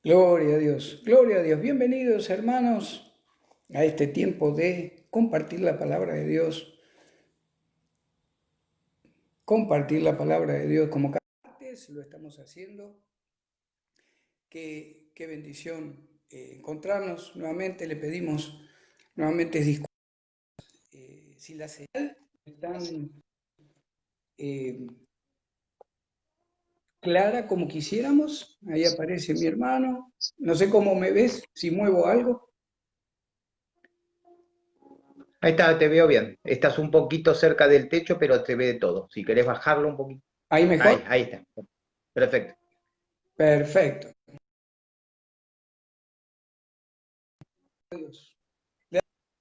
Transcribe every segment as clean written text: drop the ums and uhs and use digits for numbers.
Gloria a Dios, gloria a Dios. Bienvenidos hermanos a este tiempo de compartir la palabra de Dios, compartir la palabra de Dios como cada martes lo estamos haciendo. Qué bendición encontrarnos nuevamente. Le pedimos nuevamente disculpas si la señal no es tan eh, clara como quisiéramos. Ahí aparece mi hermano. No sé cómo me ves, si muevo algo. Ahí está, te veo bien. Estás un poquito cerca del techo, pero te ve de todo. Si querés bajarlo un poquito. Ahí mejor. Ahí está. Perfecto. Perfecto.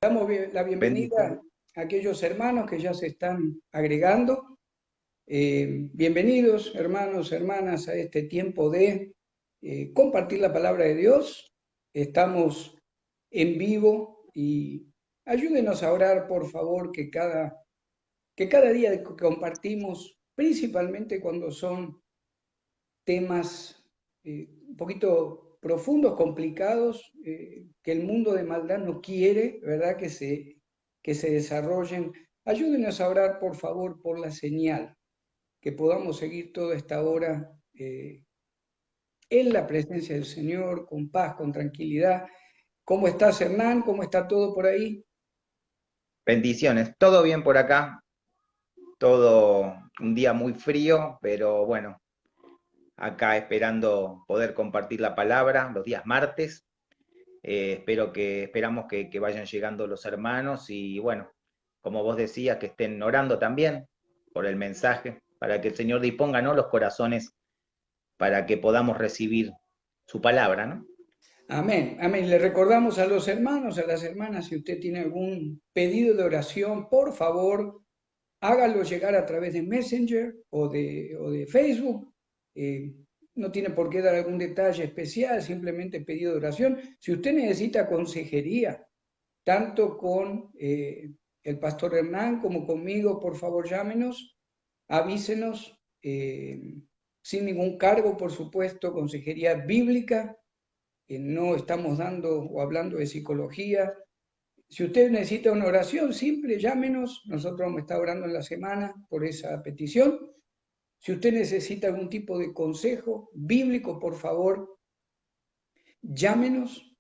Damos la Bendición. bienvenida a aquellos hermanos que ya se están agregando. Bienvenidos, hermanos, hermanas, a este tiempo de compartir la palabra de Dios. Estamos en vivo y ayúdenos a orar, por favor, que cada día que compartimos, principalmente cuando son temas un poquito profundos, complicados, que el mundo de maldad no quiere, ¿verdad? Que se desarrollen. Ayúdenos a orar, por favor, por la señal, que podamos seguir toda esta hora en la presencia del Señor, con paz, con tranquilidad. ¿Cómo estás, Hernán? ¿Cómo está todo por ahí? Bendiciones. Todo bien por acá. Todo un día muy frío, pero bueno, acá esperando poder compartir la palabra los días martes. Esperamos que vayan llegando los hermanos y bueno, como vos decías, que estén orando también por el mensaje, para que el Señor disponga, ¿no?, los corazones para que podamos recibir su palabra, ¿no? Amén, amén. Le recordamos a los hermanos, a las hermanas, si usted tiene algún pedido de oración, por favor, hágalo llegar a través de Messenger o de Facebook. Eh, no tiene por qué dar algún detalle especial, simplemente pedido de oración. Si usted necesita consejería, tanto con el pastor Hernán como conmigo, por favor llámenos, avísenos, sin ningún cargo, por supuesto, consejería bíblica. No estamos dando o hablando de psicología. Si usted necesita una oración simple, llámenos. Nosotros vamos a estar orando en la semana por esa petición. Si usted necesita algún tipo de consejo bíblico, por favor, llámenos,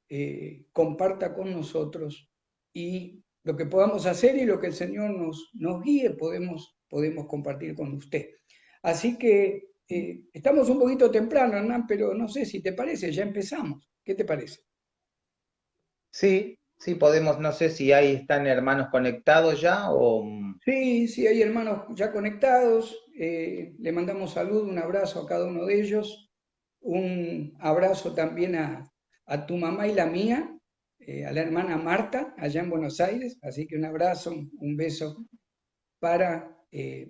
comparta con nosotros y lo que podamos hacer y lo que el Señor nos guíe, podemos compartir con usted. Así que estamos un poquito temprano, Hernán, pero no sé si te parece, ya empezamos. ¿Qué te parece? Sí, sí, podemos, no sé si ahí están hermanos conectados ya o... Sí, sí, hay hermanos ya conectados. Le mandamos salud, un abrazo a cada uno de ellos. Un abrazo también a tu mamá y la mía, a la hermana Marta, allá en Buenos Aires. Así que un abrazo, un beso para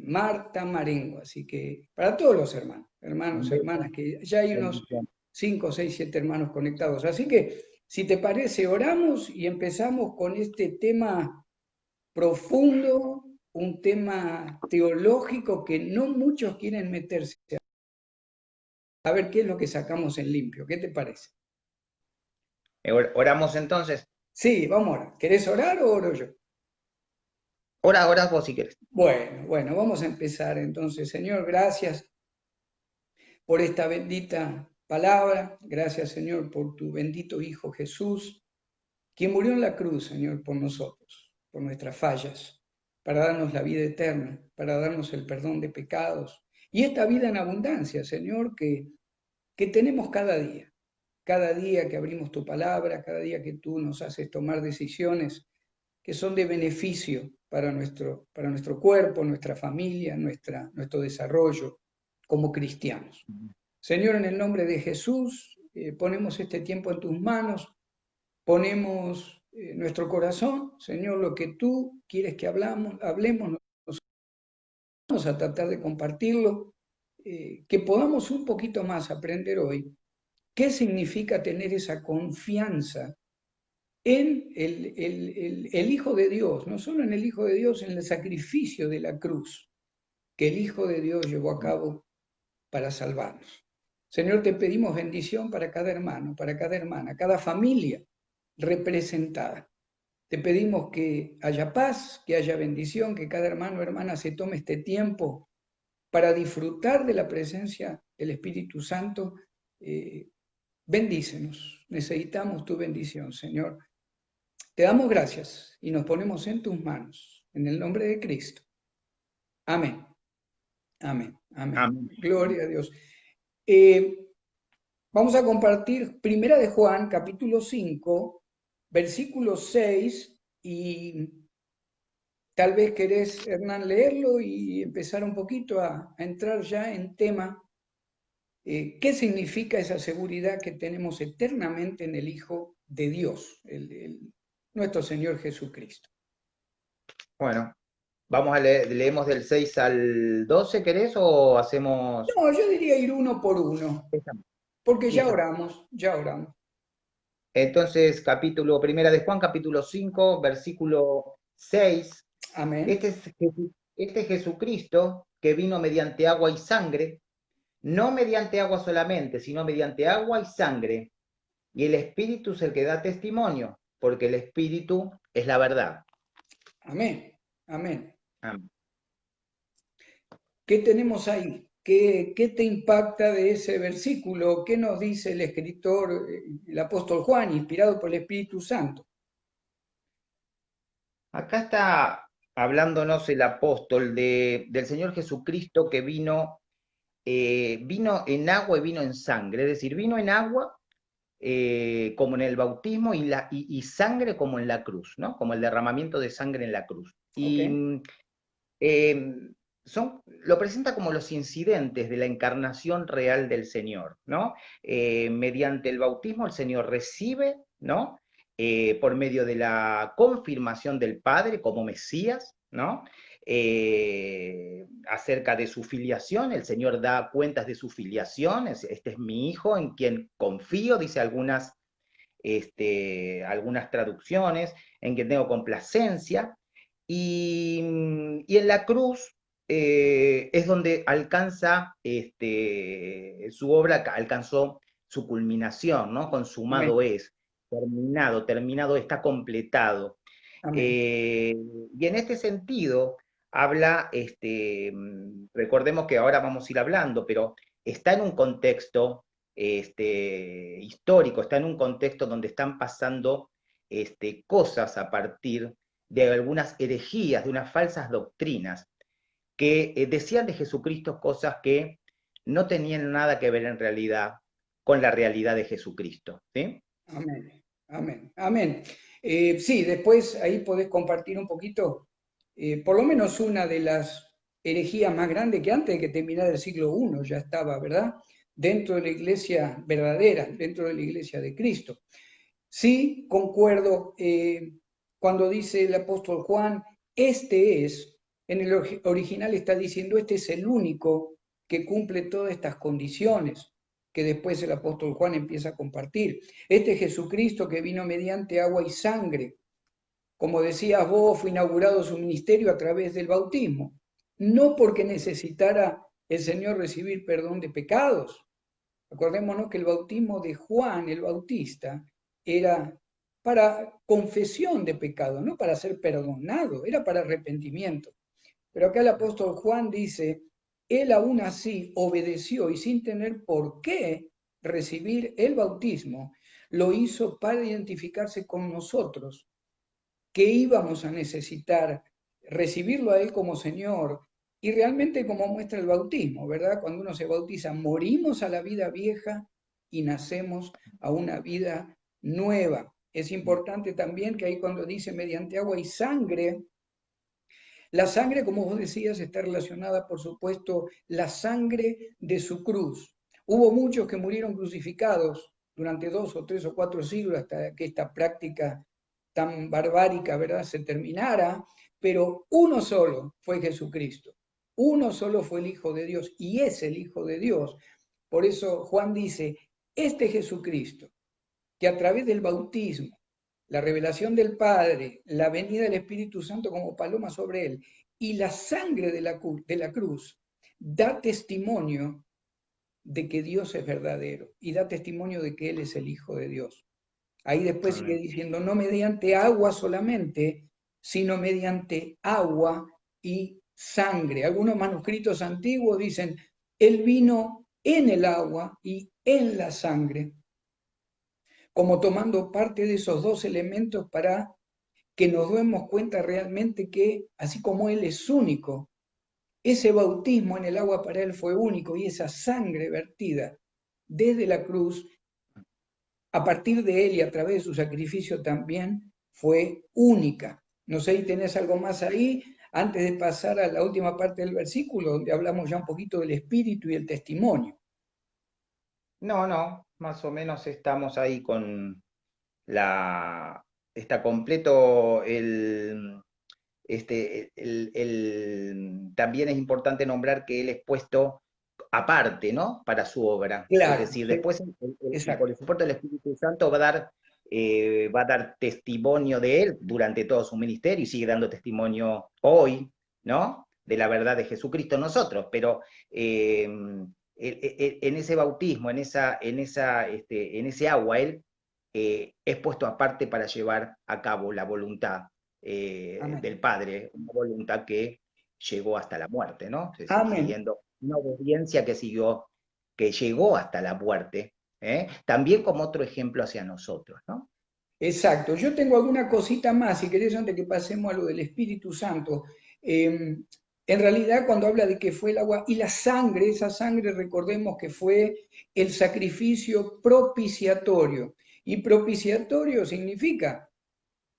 Marta Marengo. Así que para todos los hermanos, hermanos, un beso, hermanas, que ya hay unos bendición. 5, 6, 7 hermanos conectados. Así que, si te parece, oramos y empezamos con este tema profundo, un tema teológico que no muchos quieren meterse. A ver qué es lo que sacamos en limpio. ¿Qué te parece? Oramos entonces. Sí, vamos a orar. ¿Querés orar o oro yo? Ora vos si querés. Bueno, bueno, vamos a empezar entonces. Señor, gracias por esta bendita palabra. Gracias, Señor, por tu bendito Hijo Jesús, quien murió en la cruz, Señor, por nosotros, por nuestras fallas, para darnos la vida eterna, para darnos el perdón de pecados y esta vida en abundancia, Señor, que tenemos cada día que abrimos tu palabra, cada día que tú nos haces tomar decisiones que son de beneficio para nuestro cuerpo, nuestra familia, nuestro desarrollo como cristianos. Señor, en el nombre de Jesús, ponemos este tiempo en tus manos, ponemos nuestro corazón, Señor, lo que tú quieres que hablemos, vamos a tratar de compartirlo, que podamos un poquito más aprender hoy qué significa tener esa confianza en el Hijo de Dios, no solo en el Hijo de Dios, en el sacrificio de la cruz que el Hijo de Dios llevó a cabo para salvarnos. Señor, te pedimos bendición para cada hermano, para cada hermana, cada familia representada. Te pedimos que haya paz, que haya bendición, que cada hermano o hermana se tome este tiempo para disfrutar de la presencia del Espíritu Santo. Bendícenos, necesitamos tu bendición, Señor. Te damos gracias y nos ponemos en tus manos, en el nombre de Cristo. Amén, amén, amén. Amén. Gloria a Dios. Vamos a compartir Primera de Juan, capítulo 5, versículo 6, y tal vez querés, Hernán, leerlo y empezar un poquito a entrar ya en tema. ¿Qué significa esa seguridad que tenemos eternamente en el Hijo de Dios, nuestro Señor Jesucristo? Bueno, vamos a leer, leemos del 6 al 12, ¿querés? O hacemos... No, yo diría ir uno por uno, porque ya Listo. oramos, ya oramos. Entonces, capítulo primera de Juan, capítulo 5, versículo 6. Amén, Este es, este es Jesucristo que vino mediante agua y sangre, no mediante agua solamente, sino mediante agua y sangre. Y el Espíritu es el que da testimonio, porque el Espíritu es la verdad. amén, amén. Amén. ¿Qué tenemos ahí? ¿Qué te impacta de ese versículo? ¿Qué nos dice el escritor, el apóstol Juan, inspirado por el Espíritu Santo? Acá está hablándonos el apóstol del Señor Jesucristo que vino, vino en agua y vino en sangre, es decir, vino en agua como en el bautismo y sangre como en la cruz, ¿no? Como el derramamiento de sangre en la cruz. ¿Ok? Y lo presenta como los incidentes de la encarnación real del Señor, ¿no? Mediante el bautismo el Señor recibe, ¿no? Por medio de la confirmación del Padre como Mesías, ¿no? Acerca de su filiación, el Señor da cuentas de su filiación, este es mi Hijo en quien confío, dice algunas traducciones, en quien tengo complacencia, y en la cruz es donde alcanza, su obra alcanzó su culminación, ¿no? Amén, Consumado es, terminado está completado. amén, Eh, y en este sentido, habla, recordemos que ahora vamos a ir hablando, pero está en un contexto histórico, está en un contexto donde están pasando cosas a partir de algunas herejías, de unas falsas doctrinas, que decían de Jesucristo cosas que no tenían nada que ver en realidad con la realidad de Jesucristo. ¿Sí? amén, amén, amén. Sí, después ahí podés compartir un poquito, por lo menos una de las herejías más grandes que antes de que terminara el siglo I ya estaba, ¿verdad? Dentro de la iglesia verdadera, dentro de la iglesia de Cristo. Sí, concuerdo cuando dice el apóstol Juan, este es, en el original está diciendo, este es el único que cumple todas estas condiciones que después el apóstol Juan empieza a compartir. Este Jesucristo que vino mediante agua y sangre, como decías vos, fue inaugurado su ministerio a través del bautismo, no porque necesitara el Señor recibir perdón de pecados. Acordémonos que el bautismo de Juan el Bautista era para confesión de pecado, no para ser perdonado, era para arrepentimiento. Pero acá el apóstol Juan dice, él aún así obedeció y sin tener por qué recibir el bautismo, lo hizo para identificarse con nosotros, que íbamos a necesitar recibirlo a Él como Señor y realmente como muestra el bautismo, ¿verdad? Cuando uno se bautiza, morimos a la vida vieja y nacemos a una vida nueva. Es importante también que ahí cuando dice mediante agua y sangre, la sangre, como vos decías, está relacionada, por supuesto, la sangre de su cruz. Hubo muchos que murieron crucificados durante 2 o 3 o 4 siglos hasta que esta práctica tan barbárica, ¿verdad?, se terminara, pero uno solo fue Jesucristo. Uno solo fue el Hijo de Dios y es el Hijo de Dios. Por eso Juan dice, este Jesucristo, que a través del bautismo, la revelación del Padre, la venida del Espíritu Santo como paloma sobre él y la sangre de la cruz da testimonio de que Dios es verdadero y da testimonio de que Él es el Hijo de Dios. Ahí después sigue Amén. diciendo, no mediante agua solamente, sino mediante agua y sangre. Algunos manuscritos antiguos dicen, Él vino en el agua y en la sangre, como tomando parte de esos dos elementos para que nos demos cuenta realmente que, así como Él es único, ese bautismo en el agua para Él fue único y esa sangre vertida desde la cruz a partir de él y a través de su sacrificio también fue única. No sé si tenés algo más ahí antes de pasar a la última parte del versículo, donde hablamos ya un poquito del espíritu y el testimonio. No, no, más o menos estamos ahí con la... Está completo también es importante nombrar que él es puesto aparte, ¿no? Para su obra. Es Claro, decir, sí, después por exacto. el soporte del Espíritu Santo va a dar testimonio de él durante todo su ministerio y sigue dando testimonio hoy, ¿no? De la verdad de Jesucristo en nosotros, pero en ese bautismo, en ese agua, él es puesto aparte para llevar a cabo la voluntad Amén. del Padre, una voluntad que llegó hasta la muerte, ¿no? Es decir, Amén. siguiendo una obediencia que llegó hasta la muerte, también como otro ejemplo hacia nosotros, ¿no? Exacto. Yo tengo alguna cosita más, si querés, antes que pasemos a lo del Espíritu Santo. En realidad, cuando habla de que fue el agua y la sangre, esa sangre, recordemos que fue el sacrificio propiciatorio. Y propiciatorio significa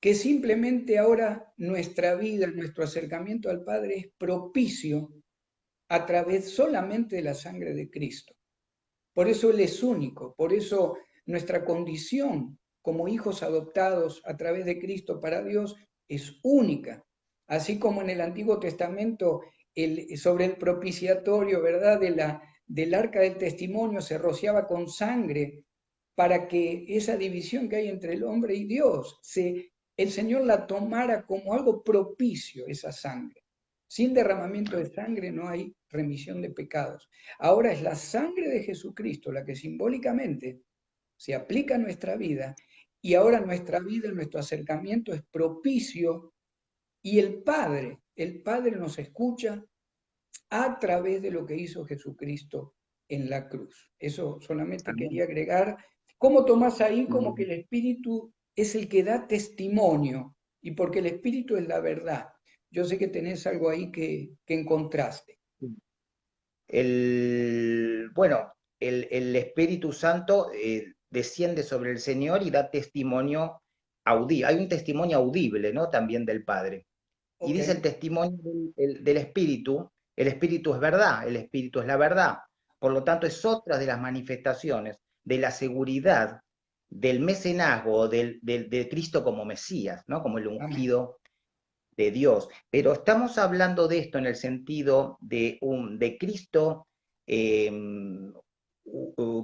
que simplemente ahora nuestra vida, nuestro acercamiento al Padre es propicio a través solamente de la sangre de Cristo. Por eso Él es único, por eso nuestra condición como hijos adoptados a través de Cristo para Dios es única. Así como en el Antiguo Testamento sobre el propiciatorio, ¿verdad? Del arca del testimonio se rociaba con sangre para que esa división que hay entre el hombre y Dios, el Señor la tomara como algo propicio, esa sangre. Sin derramamiento de sangre no hay remisión de pecados. Ahora es la sangre de Jesucristo la que simbólicamente se aplica a nuestra vida y ahora nuestra vida, nuestro acercamiento es propicio y el Padre nos escucha a través de lo que hizo Jesucristo en la cruz. Eso solamente Amén. quería agregar. ¿Cómo tomás ahí como que Y el Espíritu es el que da testimonio? Y porque el Espíritu es la verdad. Yo sé que tenés algo ahí que encontraste. bueno, el Espíritu Santo desciende sobre el Señor y da testimonio audible. Hay un testimonio audible, ¿no? También del Padre. Y Ok, dice el testimonio del Espíritu, el Espíritu es verdad, el Espíritu es la verdad. Por lo tanto, es otra de las manifestaciones de la seguridad del mecenazgo de Cristo como Mesías, ¿no? Como el amén, ungido de Dios. Pero estamos hablando de esto en el sentido de Cristo, eh,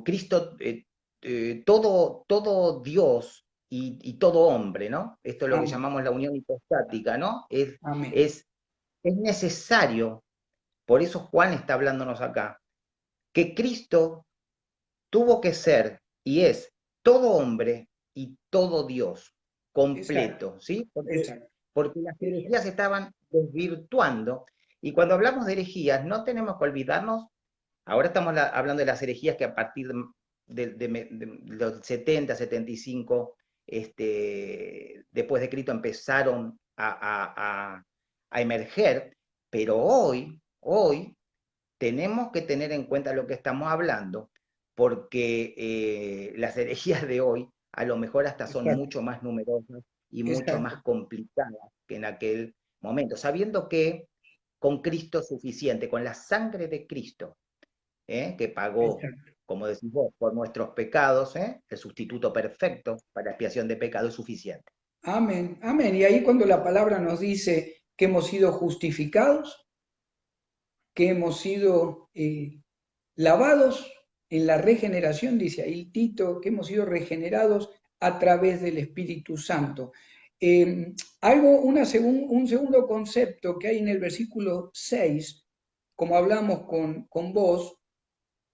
Cristo, todo Dios y todo hombre, ¿no? Esto es lo que amén, llamamos la unión hipostática, ¿no? amén. Es, es necesario, por eso Juan está hablándonos acá, que Cristo tuvo que ser y es todo hombre y todo Dios, Exacto, completo, ¿sí? exacto, Porque las exacto. herejías se estaban desvirtuando. Y cuando hablamos de herejías, no tenemos que olvidarnos, ahora estamos hablando de las herejías que a partir de los 70, 75, después de Cristo empezaron a emerger, pero hoy tenemos que tener en cuenta lo que estamos hablando, porque las herejías de hoy a lo mejor hasta son Exacto, mucho más numerosas y mucho exacto, más complicadas que en aquel momento, sabiendo que con Cristo es suficiente, con la sangre de Cristo, que pagó, exacto. como decís vos, por nuestros pecados, el sustituto perfecto para expiación de pecado es suficiente. Amén, amén. Y ahí cuando la palabra nos dice que hemos sido justificados, que hemos sido lavados en la regeneración, dice ahí Tito, que hemos sido regenerados a través del Espíritu Santo. Un segundo concepto que hay en el versículo 6, como hablamos con vos,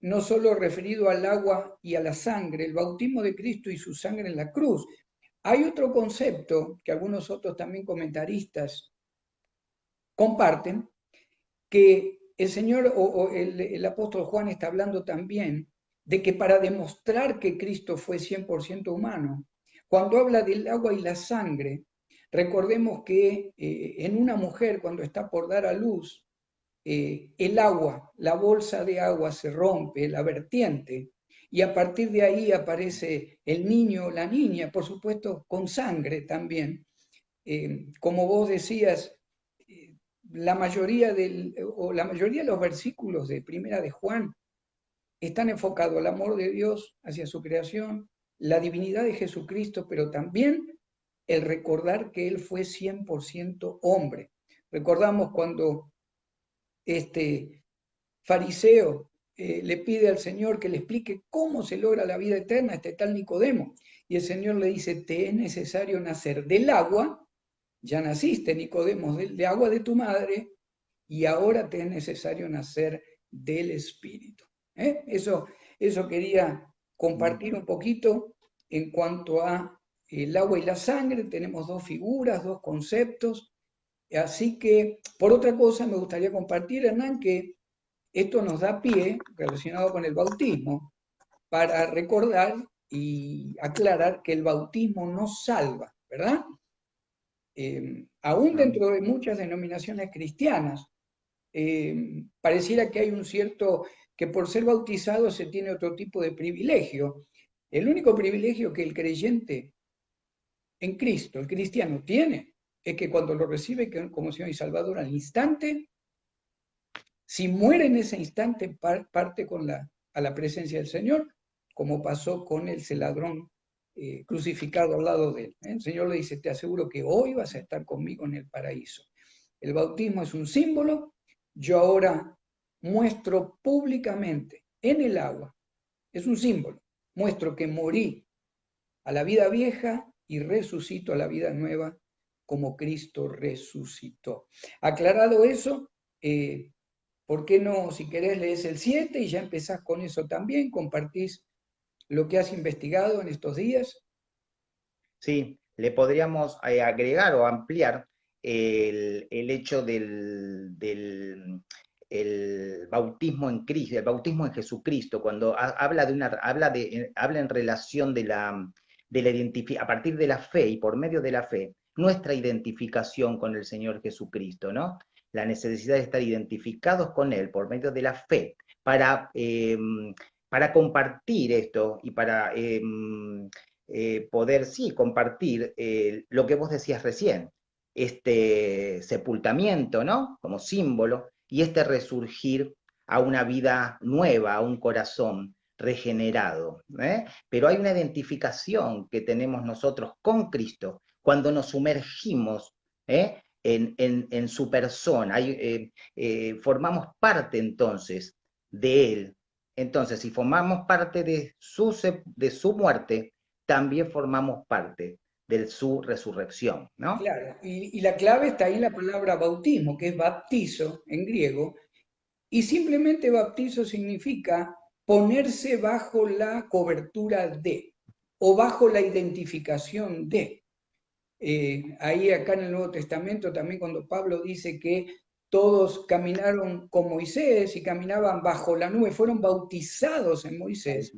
no solo referido al agua y a la sangre, el bautismo de Cristo y su sangre en la cruz. Hay otro concepto que algunos otros también comentaristas comparten, que el Señor o el apóstol Juan está hablando también de que para demostrar que Cristo fue 100% humano, cuando habla del agua y la sangre, recordemos que en una mujer cuando está por dar a luz, el agua, la bolsa de agua se rompe, la vertiente, y a partir de ahí aparece el niño o la niña, por supuesto con sangre también. Como vos decías, la mayoría la mayoría de los versículos de Primera de Juan están enfocados al amor de Dios hacia su creación, la divinidad de Jesucristo, pero también el recordar que Él fue 100% hombre. Recordamos cuando este fariseo le pide al Señor que le explique cómo se logra la vida eterna a este tal Nicodemo. Y el Señor le dice, te es necesario nacer del agua, ya naciste Nicodemo, de agua de tu madre, y ahora te es necesario nacer del Espíritu. Eso quería compartir un poquito en cuanto a el agua y la sangre. Tenemos dos figuras, dos conceptos. Así que, por otra cosa, me gustaría compartir, Hernán, que esto nos da pie, relacionado con el bautismo, para recordar y aclarar que el bautismo no salva, ¿verdad? Aún dentro de muchas denominaciones cristianas, pareciera que hay un cierto, que por ser bautizado se tiene otro tipo de privilegio. El único privilegio que el creyente en Cristo, el cristiano, tiene, es que cuando lo recibe como Señor y Salvador al instante, si muere en ese instante, parte a la presencia del Señor, como pasó con el celadrón crucificado al lado de él. El Señor le dice, te aseguro que hoy vas a estar conmigo en el paraíso. El bautismo es un símbolo. Yo ahora muestro públicamente en el agua, es un símbolo, muestro que morí a la vida vieja y resucito a la vida nueva como Cristo resucitó. Aclarado eso, ¿por qué no, si querés, lees el 7 y ya empezás con eso también? ¿Compartís lo que has investigado en estos días? Sí, le podríamos agregar o ampliar el hecho del el bautismo en Cristo, el bautismo en Jesucristo, cuando habla de habla en relación de la a partir de la fe y por medio de la fe, nuestra identificación con el Señor Jesucristo, ¿no? La necesidad de estar identificados con Él por medio de la fe, para compartir esto y para poder, sí, compartir lo que vos decías recién, este sepultamiento, ¿no? Como símbolo, y este resurgir a una vida nueva, a un corazón regenerado. Pero hay una identificación que tenemos nosotros con Cristo cuando nos sumergimos en su persona. Formamos parte entonces de Él. Entonces, si formamos parte de su muerte, también formamos parte de su resurrección, ¿no? Claro, y la clave está ahí en la palabra bautismo, que es baptizo en griego, y simplemente bautizo significa ponerse bajo la cobertura de, o bajo la identificación de. Ahí acá en el Nuevo Testamento también cuando Pablo dice que todos caminaron con Moisés y caminaban bajo la nube, fueron bautizados en Moisés.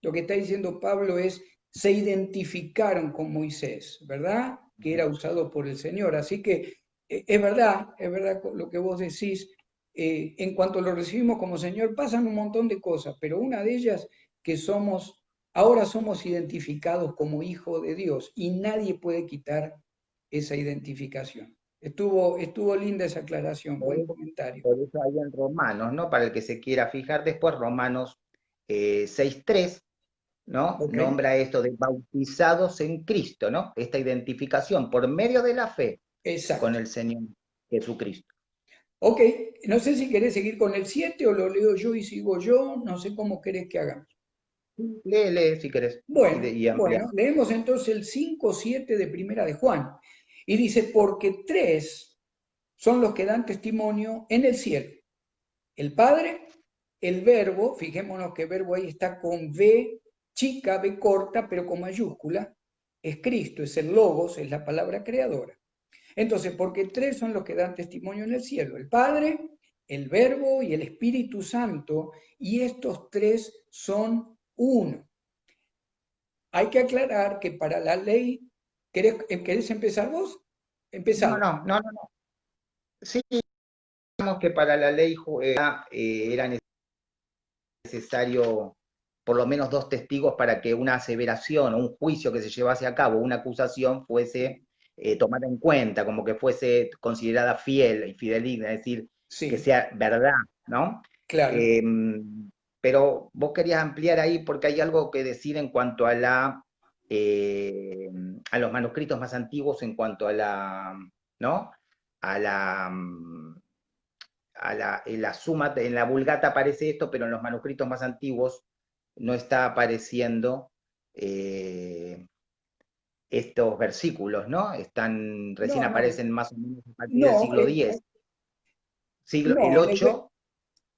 Lo que está diciendo Pablo es, se identificaron con Moisés, ¿verdad? Que era usado por el Señor. Así que es verdad lo que vos decís. En cuanto lo recibimos como Señor, pasan un montón de cosas, pero una de ellas que ahora somos identificados como hijo de Dios y nadie puede quitar esa identificación. Estuvo linda esa aclaración, Por buen eso, comentario. por eso hay en Romanos, ¿no? Para el que se quiera fijar después, Romanos 6:3, ¿no? Ok, Nombra esto de bautizados en Cristo, ¿no? Esta identificación por medio de la fe con exacto. el Señor Jesucristo. Ok, no sé si querés seguir con el 7 o lo leo yo y sigo yo, no sé cómo querés que hagamos. Lee si querés y amplía. Bueno, leemos entonces el 5:7 de Primera de Juan. Y dice, porque tres son los que dan testimonio en el cielo, el Padre, el verbo, fijémonos que el verbo ahí está con V chica, V corta, pero con mayúscula, es Cristo, es el Logos, es la palabra creadora. Entonces, porque tres son los que dan testimonio en el cielo, el Padre, el Verbo y el Espíritu Santo, y estos tres son uno. Hay que aclarar que para la ley, ¿querés empezar vos? No, Empezá. no, no, no, no. Sí, digamos que para la ley era necesario por lo menos dos testigos para que una aseveración o un juicio que se llevase a cabo, una acusación, fuese tomada en cuenta, como que fuese considerada fiel y fidedigna, es decir, que Sí, sea verdad, ¿no? claro. Eh, pero vos querías ampliar ahí porque hay algo que decir en cuanto a los manuscritos más antiguos, en cuanto a ¿no? A la, en la suma, en la Vulgata aparece esto, pero en los manuscritos más antiguos no está apareciendo eh, estos versículos, ¿no? Recién No, no, aparecen más o menos a partir del no, siglo X. El no, 8,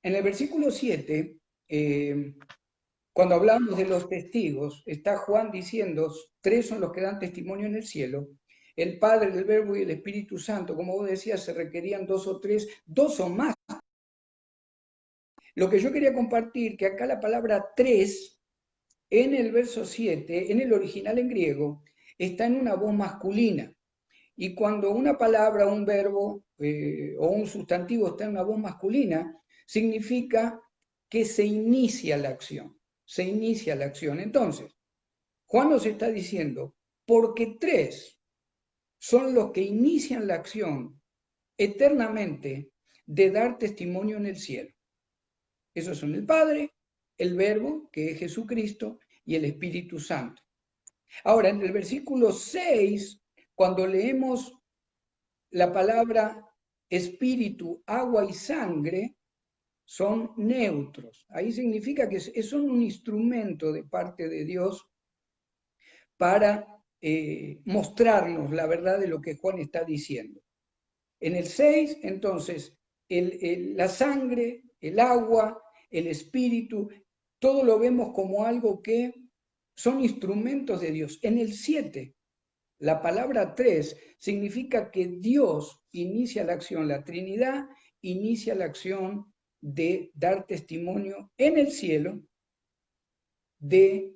en el versículo 7, cuando hablamos de los testigos, está Juan diciendo, tres son los que dan testimonio en el cielo, el Padre, el Verbo y el Espíritu Santo. Como vos decías, se requerían dos o tres, dos o más. Lo que yo quería compartir, que acá la palabra tres, en el verso 7, en el original en griego, está en una voz masculina. Y cuando una palabra, un verbo o un sustantivo está en una voz masculina, significa que se inicia la acción. Se inicia la acción. Entonces, Juan nos está diciendo, porque tres son los que inician la acción eternamente de dar testimonio en el cielo. Esos son el Padre, el Verbo, que es Jesucristo, y el Espíritu Santo. Ahora, en el versículo 6, cuando leemos la palabra espíritu, agua y sangre, son neutros. Ahí significa que son un instrumento de parte de Dios para mostrarnos la verdad de lo que Juan está diciendo. En el 6, entonces, la sangre, el agua, el espíritu, todo lo vemos como algo que son instrumentos de Dios. En el 7, la palabra tres significa que Dios inicia la acción, la Trinidad inicia la acción de dar testimonio en el cielo de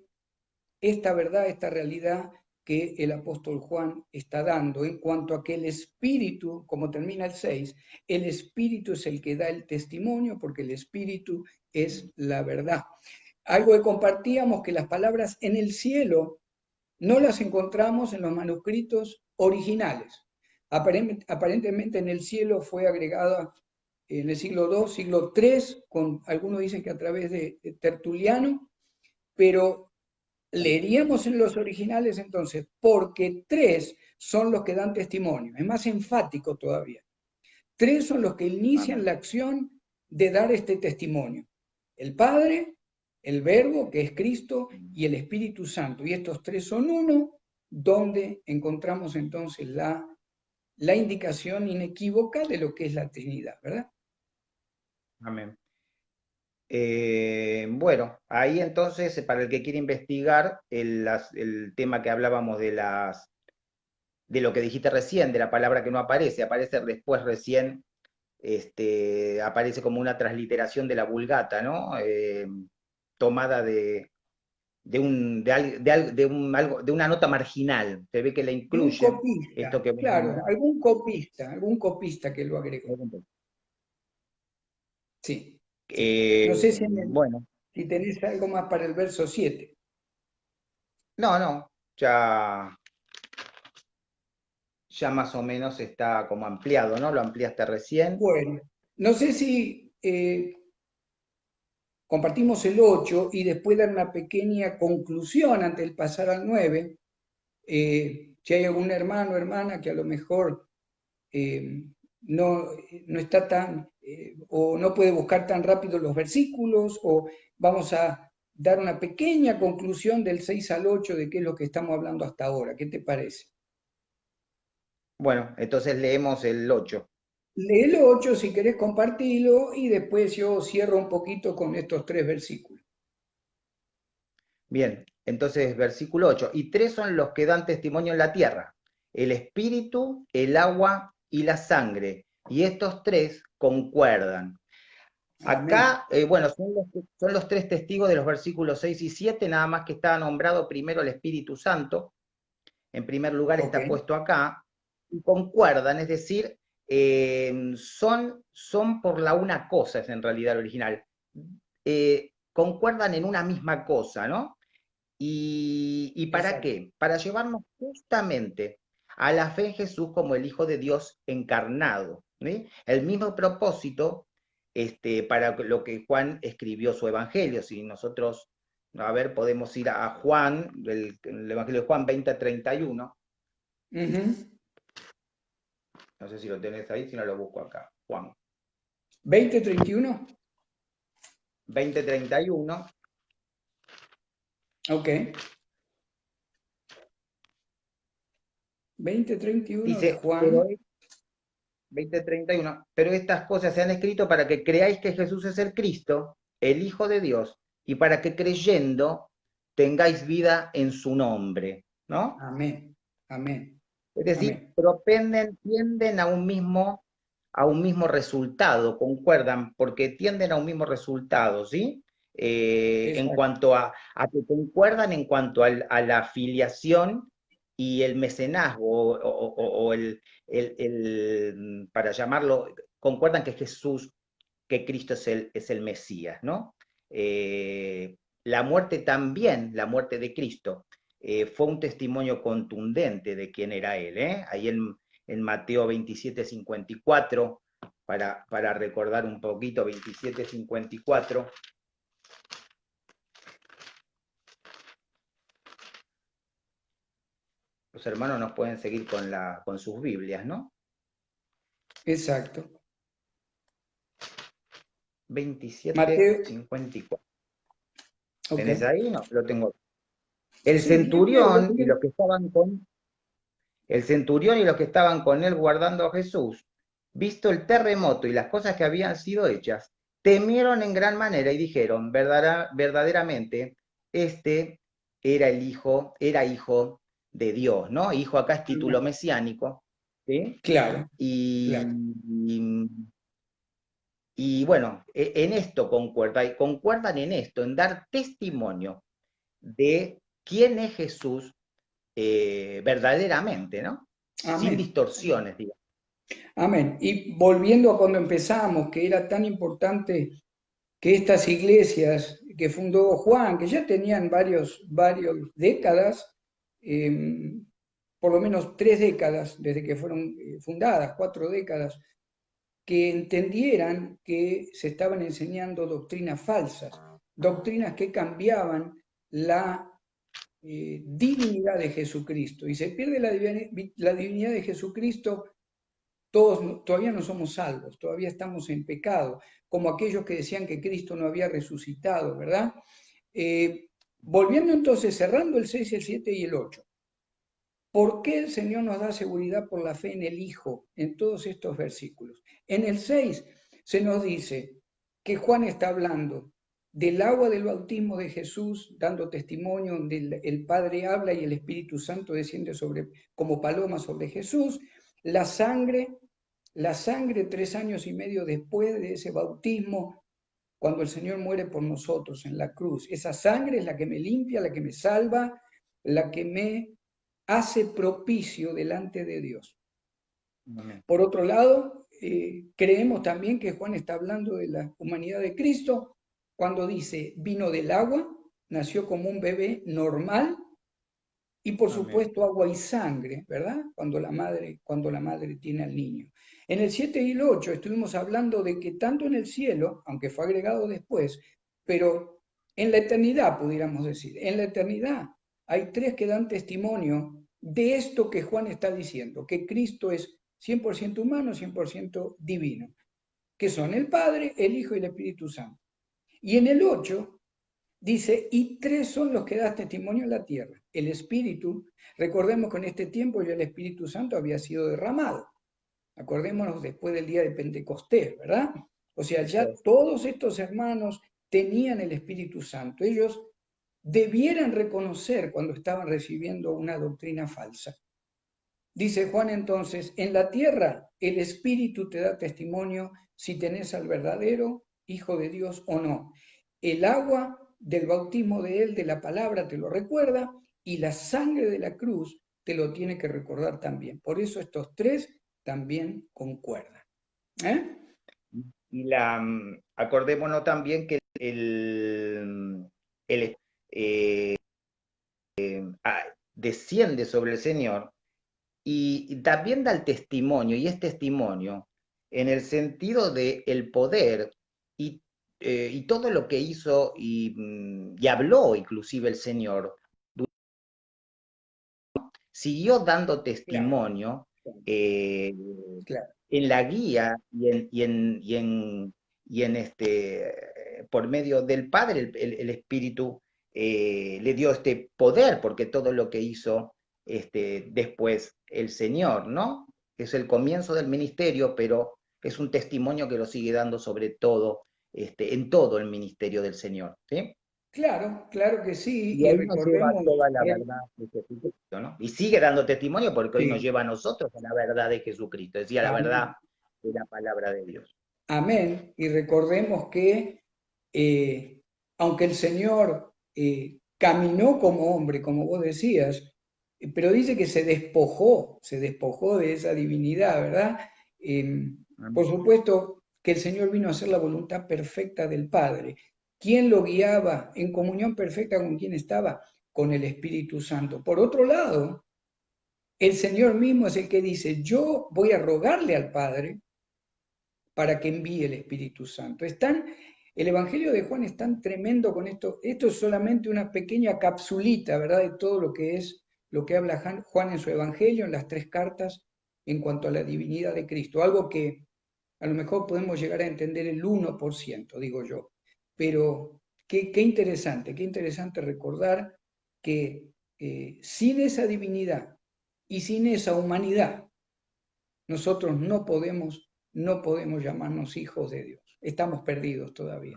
esta verdad, esta realidad que el apóstol Juan está dando en cuanto a que el Espíritu, como termina el 6, el Espíritu es el que da el testimonio porque el Espíritu es la verdad. Algo que compartíamos, que las palabras en el cielo no las encontramos en los manuscritos originales. Aparentemente en el cielo fue agregada en el siglo II, siglo III, algunos dicen que a través de Tertuliano, pero leeríamos en los originales entonces, porque tres son los que dan testimonio, es más enfático todavía. Tres son los que inician la acción de dar este testimonio. El Padre, el Verbo, que es Cristo, y el Espíritu Santo. Y estos tres son uno, donde encontramos entonces la indicación inequívoca de lo que es la Trinidad, ¿verdad? amén. Bueno, ahí entonces, para el que quiere investigar el tema que hablábamos de lo que dijiste recién, de la palabra que no aparece, aparece después recién, aparece como una transliteración de la Vulgata, ¿no? Tomada de una nota marginal. Se ve que la De un incluye, copista, esto que vos claro, nombrás. algún copista que lo agregó. Sí, sí. No sé Bueno, si tenés algo más para el verso 7. no, no, ya más o menos está como ampliado, ¿no? Lo ampliaste recién. Bueno, no sé si compartimos el 8 y después dar una pequeña conclusión antes de pasar al 9. Si hay algún hermano o hermana que a lo mejor eh, no, no está tan, o no puede buscar tan rápido los versículos, o vamos a dar una pequeña conclusión del 6 al 8 de qué es lo que estamos hablando hasta ahora. ¿Qué te parece? Bueno, entonces leemos el 8. lee el 8 si querés compartirlo y después yo cierro un poquito con estos 3 versículos. Bien, entonces versículo 8. Y tres son los que dan testimonio en la tierra: el espíritu, el agua y la sangre. Y estos tres concuerdan. Amén. Acá, bueno, son los tres testigos de los versículos 6 y 7, nada más que está nombrado primero el Espíritu Santo. En primer lugar Ok. está puesto acá. Y concuerdan, es decir, son por la una cosa, es en realidad el original. Concuerdan en una misma cosa, ¿no? ¿Y para Exacto. qué? Para llevarnos justamente a la fe en Jesús como el Hijo de Dios encarnado. ¿Sí? El mismo propósito para lo que Juan escribió su Evangelio. Si nosotros, a ver, podemos ir a Juan, el Evangelio de Juan 20:31. Ujú. No sé si lo tenés ahí, si no lo busco acá. Juan 20:31. 20:31. Ok. 20:31 de Dice, pero Juan. 20:31, pero estas cosas se han escrito para que creáis que Jesús es el Cristo, el Hijo de Dios, y para que creyendo tengáis vida en su nombre, ¿no? Amén. Amén. Es decir, Amén. tienden a un mismo resultado, concuerdan, porque tienden a un mismo resultado, ¿sí? En Exacto. cuanto a que concuerdan en cuanto a la filiación y el mecenazgo, o para llamarlo, concuerdan que Jesús, que Cristo es el Mesías, ¿no? La muerte también, la muerte de Cristo, fue un testimonio contundente de quién era Él, ¿eh? Ahí en Mateo 27:54, para recordar un poquito, 27:54. Los hermanos nos pueden seguir con sus Biblias, ¿no? Exacto. Mateo. 27:54. Ok. ¿Tenés ahí? No, lo tengo. El Sí, léelo, centurión y léelo. los que estaban con El centurión y los que estaban con él guardando a Jesús, visto el terremoto y las cosas que habían sido hechas, temieron en gran manera y dijeron: verdaderamente, este era hijo de Dios, ¿no? Hijo acá es título Amén. mesiánico, ¿sí? Claro, Y, claro. y bueno, en esto concuerdan en esto, en dar testimonio de quién es Jesús, verdaderamente, ¿no? Sin Amén. distorsiones, digamos. Amén. Y volviendo a cuando empezamos, que era tan importante que estas iglesias que fundó Juan, que ya tenían varios décadas, eh, por lo menos 3 décadas desde que fueron fundadas, 4 décadas, que entendieran que se estaban enseñando doctrinas falsas, doctrinas que cambiaban la divinidad de Jesucristo. Y se pierde la divinidad de Jesucristo, todos todavía no somos salvos, todavía estamos en pecado, como aquellos que decían que Cristo no había resucitado, ¿verdad? Volviendo entonces, cerrando el 6, el 7 y el 8. ¿Por qué el Señor nos da seguridad por la fe en el Hijo en todos estos versículos? En el 6 se nos dice que Juan está hablando del agua del bautismo de Jesús, dando testimonio donde el Padre habla y el Espíritu Santo desciende como paloma sobre Jesús, la sangre, la sangre 3 años y medio después de ese bautismo, cuando el Señor muere por nosotros en la cruz. Esa sangre es la que me limpia, la que me salva, la que me hace propicio delante de Dios. Amén. Por otro lado, creemos también que Juan está hablando de la humanidad de Cristo cuando dice, vino del agua, nació como un bebé normal y por Amén. supuesto agua y sangre, ¿verdad? Cuando la madre tiene al niño. En el 7 y el 8 estuvimos hablando de que tanto en el cielo, aunque fue agregado después, pero en la eternidad, pudiéramos decir, en la eternidad hay tres que dan testimonio de esto que Juan está diciendo, que Cristo es 100% humano, 100% divino, que son el Padre, el Hijo y el Espíritu Santo. Y en el 8 dice, y tres son los que dan testimonio en la tierra. El Espíritu, recordemos que en este tiempo ya el Espíritu Santo había sido derramado, Acordémonos después del día de Pentecostés, ¿verdad? O sea, Eso ya es. todos estos hermanos tenían el Espíritu Santo. Ellos debieran reconocer cuando estaban recibiendo una doctrina falsa. Dice Juan entonces, en la tierra el Espíritu te da testimonio si tenés al verdadero Hijo de Dios o no. El agua del bautismo de Él, de la palabra, te lo recuerda y la sangre de la cruz te lo tiene que recordar también. Por eso estos tres también concuerdan. ¿Eh? Acordémonos también que el desciende sobre el Señor y también da el testimonio, y es testimonio en el sentido de el poder y todo lo que hizo y habló inclusive el Señor, siguió dando Claro, testimonio eh, claro. en la guía por medio del Padre, el Espíritu le dio este poder, porque todo lo que hizo después el Señor, ¿no? Es el comienzo del ministerio, pero es un testimonio que lo sigue dando sobre todo, en todo el ministerio del Señor, ¿sí? Claro, claro que sí. Y Y ahí nos lleva recordemos, toda la él, verdad de Jesucristo, ¿no? Y sigue dando testimonio porque hoy nos sí, lleva a nosotros a la verdad de Jesucristo, decía la verdad amén. de la palabra de Dios. Amén. Y recordemos que eh, aunque el Señor caminó como hombre, como vos decías, pero dice que se despojó de esa divinidad, ¿verdad? Por Amén. supuesto que el Señor vino a hacer la voluntad perfecta del Padre. ¿Quién lo guiaba en comunión perfecta con quién estaba? Con el Espíritu Santo. Por otro lado, el Señor mismo es el que dice, yo voy a rogarle al Padre para que envíe el Espíritu Santo. El Evangelio de Juan es tan tremendo con esto. Esto es solamente una pequeña capsulita, ¿verdad? De todo lo que es, lo que habla Juan en su Evangelio, en las tres cartas, en cuanto a la divinidad de Cristo. Algo que a lo mejor podemos llegar a entender el 1%, digo yo. Pero qué interesante recordar que sin esa divinidad y sin esa humanidad, nosotros no podemos llamarnos hijos de Dios. Estamos perdidos todavía.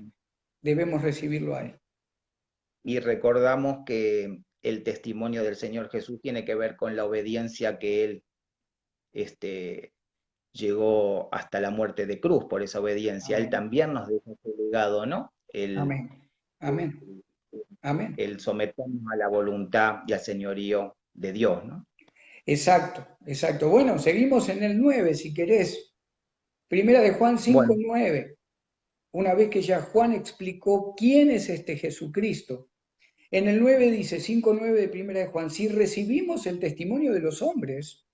Debemos recibirlo a Él. Y recordamos que el testimonio del Señor Jesús tiene que ver con la obediencia que Él este, llegó hasta la muerte de cruz. Por esa obediencia Él Amén. también nos deja ese legado, ¿no? Amén. Amén. Amén. El someternos a la voluntad y al señorío de Dios, ¿no? Exacto, exacto. Bueno, seguimos en el 9, si querés. Primera de Juan 5, Bueno, 9. Una vez que ya Juan explicó quién es este Jesucristo. En el 9 dice, 5:9 de Primera de Juan, si recibimos el testimonio de los hombres,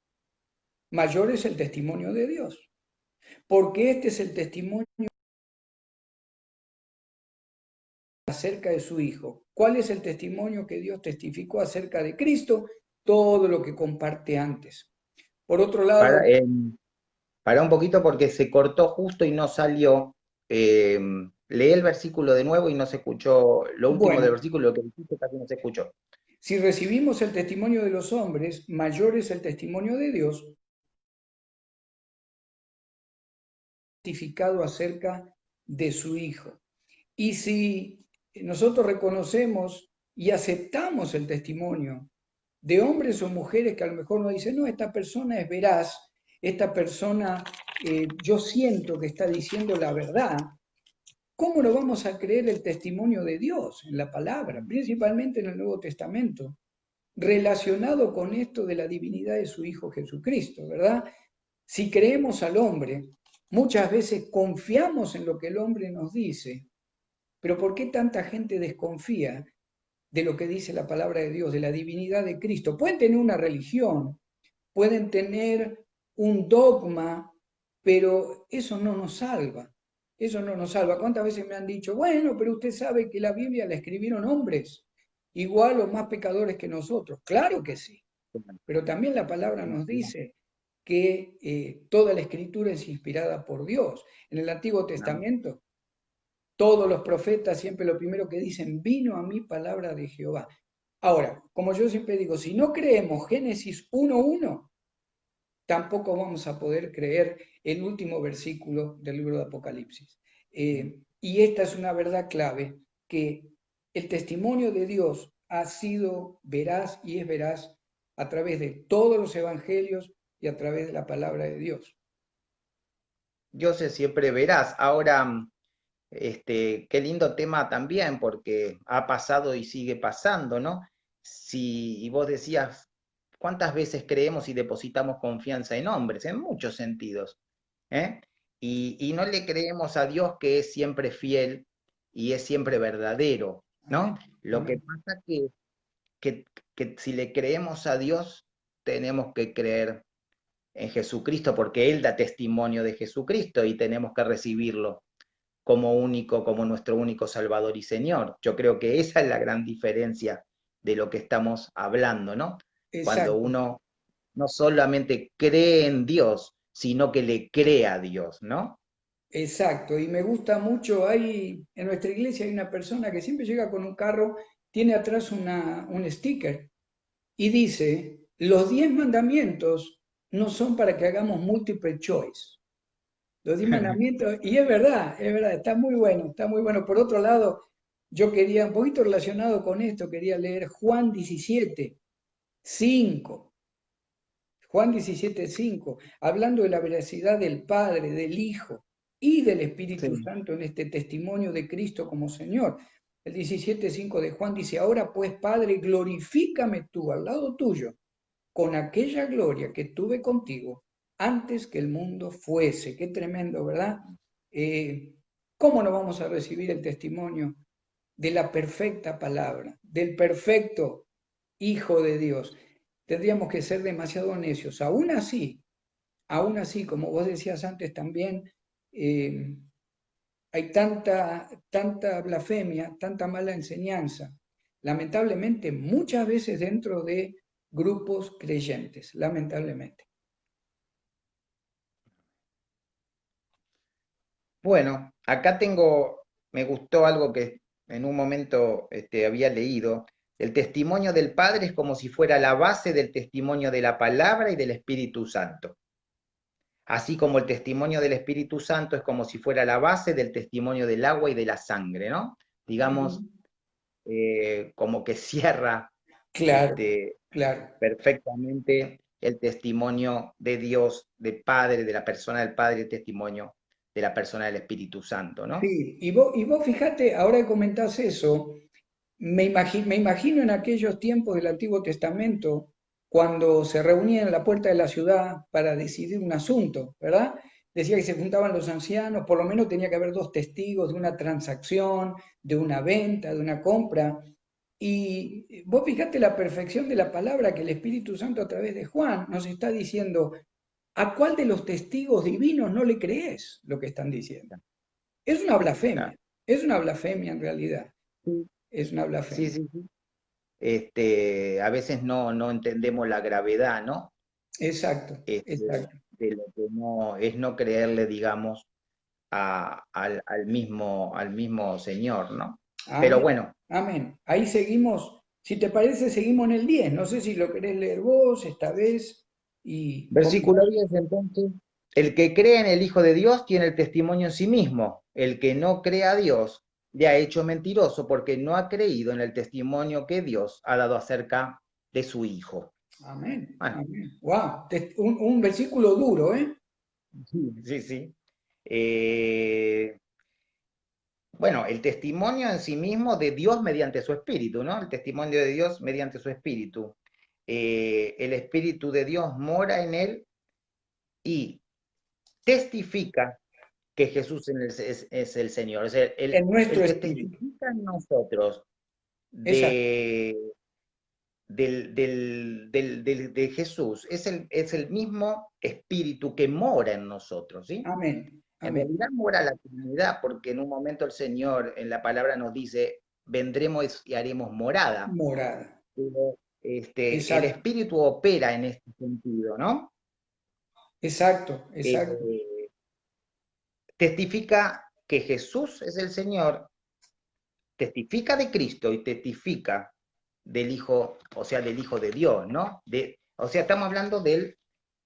mayor es el testimonio de Dios. Porque este es el testimonio acerca de su Hijo. ¿Cuál es el testimonio que Dios testificó acerca de Cristo? Todo lo que comparte antes. Por otro para, lado, eh, para un poquito porque se cortó justo y no salió. eh, Leí el versículo de nuevo y no se escuchó, lo último del bueno, versículo que dijiste casi no se escuchó. si recibimos el testimonio de los hombres, mayor es el testimonio de Dios testificado acerca de su Hijo. Y si nosotros reconocemos y aceptamos el testimonio de hombres o mujeres que a lo mejor nos dicen, no, esta persona es veraz, esta persona yo siento que está diciendo la verdad, ¿cómo no vamos a creer el testimonio de Dios en la palabra, principalmente en el Nuevo Testamento, relacionado con esto de la divinidad de su Hijo Jesucristo, ¿verdad? Si creemos al hombre, muchas veces confiamos en lo que el hombre nos dice, pero ¿por qué tanta gente desconfía de lo que dice la palabra de Dios, de la divinidad de Cristo? Pueden tener una religión, pueden tener un dogma, pero eso no nos salva. Eso no nos salva. ¿Cuántas veces me han dicho, bueno, pero usted sabe que la Biblia la escribieron hombres, igual o más pecadores que nosotros? Claro que sí, pero también la palabra nos dice que toda la escritura es inspirada por Dios. En el Antiguo Testamento, todos los profetas siempre lo primero que dicen, vino a mí palabra de Jehová. Ahora, como yo siempre digo, si no creemos Génesis 1:1, tampoco vamos a poder creer el último versículo del libro de Apocalipsis. Y esta es una verdad clave, que el testimonio de Dios ha sido veraz y es veraz a través de todos los evangelios y a través de la palabra de Dios. Dios se siempre verás. Ahora, qué lindo tema también, porque ha pasado y sigue pasando, ¿no? Si y vos decías, ¿cuántas veces creemos y depositamos confianza en hombres? En muchos sentidos, ¿eh? Y no le creemos a Dios que es siempre fiel y es siempre verdadero, Amén, ¿no? Lo que amén. pasa que, que si le creemos a Dios, tenemos que creer en Jesucristo, porque Él da testimonio de Jesucristo y tenemos que recibirlo como único, como nuestro único Salvador y Señor. Yo creo que esa es la gran diferencia de lo que estamos hablando, ¿no? Cuando Exacto, uno no solamente cree en Dios, sino que le cree a Dios, ¿no? exacto. Y me gusta mucho, en nuestra iglesia hay una persona que siempre llega con un carro, tiene atrás un sticker y dice, los 10 mandamientos no son para que hagamos multiple choice. Los 10 mandamientos, y es verdad, está muy bueno, está muy bueno. Por otro lado, yo quería, un poquito relacionado con esto, quería leer Juan 17, 5. Juan 17, 5, hablando de la veracidad del Padre, del Hijo y del Espíritu Sí. Santo en este testimonio de Cristo como Señor. El 17, 5 de Juan dice, ahora pues, Padre, glorifícame tú al lado tuyo con aquella gloria que tuve contigo antes que el mundo fuese. Qué tremendo, ¿verdad? Eh, ¿Cómo no vamos a recibir el testimonio de la perfecta palabra, del perfecto Hijo de Dios? Tendríamos que ser demasiado necios. Aún así, como vos decías antes también, eh, hay tanta blasfemia, tanta mala enseñanza, lamentablemente muchas veces dentro de grupos creyentes, lamentablemente. Bueno, acá tengo, me gustó algo que en un momento había leído. El testimonio del Padre es como si fuera la base del testimonio de la palabra y del Espíritu Santo. Así como el testimonio del Espíritu Santo es como si fuera la base del testimonio del agua y de la sangre, ¿no? Digamos, Ujú. como que cierra Claro, este, claro. perfectamente el testimonio de Dios, de Padre, de la persona del Padre, el testimonio de la persona del Espíritu Santo, ¿no? Sí, y vos fíjate, ahora que comentás eso, me imagino en aquellos tiempos del Antiguo Testamento, cuando se reunían en la puerta de la ciudad para decidir un asunto, ¿verdad? Decía que se juntaban los ancianos, por lo menos tenía que haber dos testigos de una transacción, de una venta, de una compra. Y vos fíjate la perfección de la palabra que el Espíritu Santo a través de Juan nos está diciendo, ¿a cuál de los testigos divinos no le crees lo que están diciendo? Claro. Es una blasfemia en realidad, Sí, es una sí, blasfemia. sí, sí. A veces no entendemos la gravedad, ¿no? Exacto, exacto. De lo que no es no creerle, digamos, al mismo Señor, ¿no? Pero Amén, bueno, amén. Ahí seguimos, si te parece, seguimos en el 10. No sé si lo querés leer vos esta vez y versículo comentar. 10 entonces, el que cree en el Hijo de Dios tiene el testimonio en sí mismo, el que no cree a Dios le ha hecho mentiroso porque no ha creído en el testimonio que Dios ha dado acerca de su Hijo. Amén, Bueno, amén. Wow, un versículo duro, ¿eh? sí, sí, sí. Eh, bueno, el testimonio en sí mismo de Dios mediante su Espíritu, ¿no? El testimonio de Dios mediante su Espíritu. El Espíritu de Dios mora en él y testifica que Jesús es el Señor. O sea, En nuestro el que espíritu. testifica en nosotros Exacto. de, de Jesús es el mismo espíritu que mora en nosotros, ¿sí? Amén, En amén. realidad mora la Trinidad, porque en un momento el Señor en la palabra nos dice, vendremos y haremos morada. Morada. Pero el Exacto, espíritu opera en este sentido, ¿no? exacto, exacto. Eh, Testifica que Jesús es el Señor, testifica de Cristo y testifica del Hijo, o sea, del Hijo de Dios, ¿no? O sea, estamos hablando del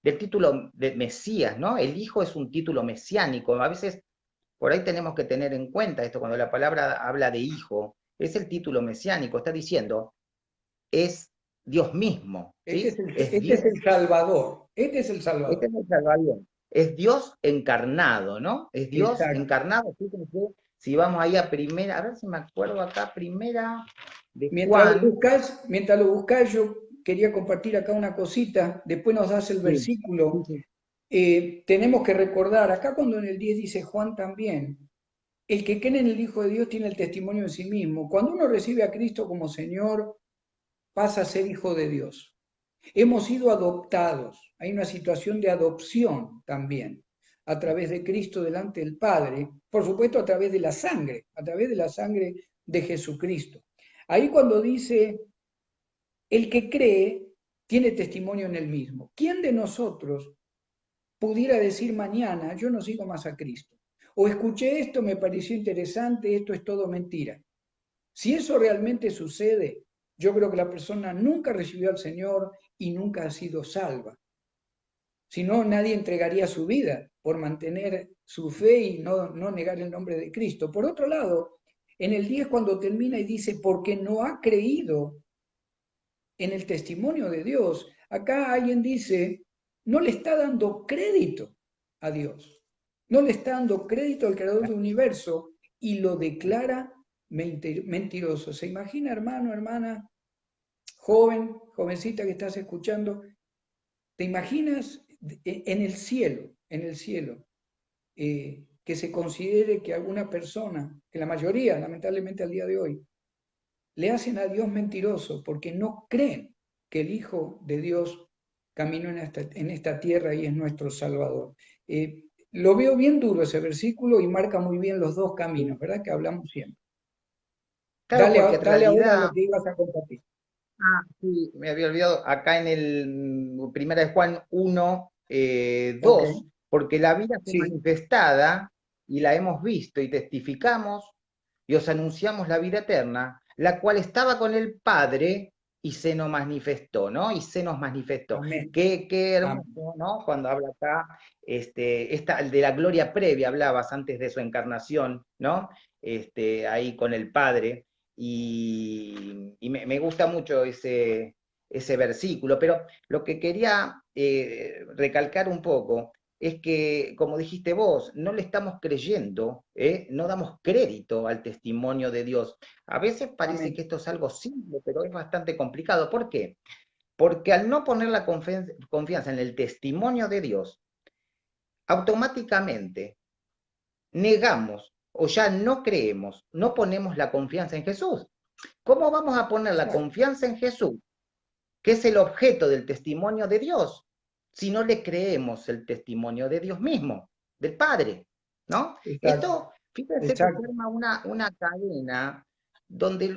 del título de Mesías, ¿no? El Hijo es un título mesiánico. A veces por ahí tenemos que tener en cuenta esto, cuando la palabra habla de hijo, es el título mesiánico, está diciendo, es Dios mismo, ¿sí? Es Este Dios, es el Salvador. Este es el este Salvador. es el Salvador, es Dios encarnado, ¿no? Es Dios Exacto. encarnado, fíjense, si vamos ahí a primera, a ver si me acuerdo acá, primera de Mientras lo Juan, buscas, mientras lo buscas, yo quería compartir acá una cosita. Después nos das el sí, sí, versículo. sí, Tenemos que recordar, acá cuando en el 10 dice Juan también, el que cree en el Hijo de Dios tiene el testimonio en sí mismo. Cuando uno recibe a Cristo como Señor, pasa a ser hijo de Dios. Hemos sido adoptados. Hay una situación de adopción también, a través de Cristo delante del Padre, por supuesto a través de la sangre de Jesucristo. Ahí cuando dice, el que cree tiene testimonio en él mismo. ¿Quién de nosotros pudiera decir mañana, yo no sigo más a Cristo? O escuché esto, me pareció interesante, esto es todo mentira. Si eso realmente sucede, yo creo que la persona nunca recibió al Señor y nunca ha sido salva. Si no, nadie entregaría su vida por mantener su fe y no negar el nombre de Cristo. Por otro lado, en el 10 cuando termina y dice, porque no ha creído en el testimonio de Dios, acá alguien dice, no le está dando crédito a Dios, no le está dando crédito al creador del universo y lo declara mentiroso. ¿Se imagina, hermano, hermana, joven, jovencita que estás escuchando? ¿Te imaginas en el cielo, que se considere que alguna persona, que la mayoría, lamentablemente al día de hoy, le hacen a Dios mentiroso porque no creen que el Hijo de Dios caminó en esta tierra y es nuestro Salvador? Lo veo bien duro ese versículo y marca muy bien los dos caminos, sí. ¿verdad? Que hablamos siempre. Claro, porque en Dale ahora lo realidad, que ibas a compartir. sí, me había olvidado, acá en el primera de Juan 1, Ok, 2, porque la vida fue sí, manifestada y la hemos visto y testificamos y os anunciamos la vida eterna, la cual estaba con el Padre y se nos manifestó, ¿no? Y se nos manifestó. amén, Qué amén. hermoso, ¿no? Cuando habla acá, de la gloria previa, hablabas antes de su encarnación, ¿no? Ahí con el Padre, y me gusta mucho ese versículo, pero lo que quería recalcar un poco es que, como dijiste vos, no le estamos creyendo, no damos crédito al testimonio de Dios. A veces parece Amén. que esto es algo simple, pero es bastante complicado. ¿Por qué? Porque al no poner la confianza en el testimonio de Dios, automáticamente negamos o ya no creemos, no ponemos la confianza en Jesús. ¿Cómo vamos a poner la Exacto, confianza en Jesús, que es el objeto del testimonio de Dios, si no le creemos el testimonio de Dios mismo, del Padre? ¿No? exacto, Esto, fíjense que exacto. forma una cadena donde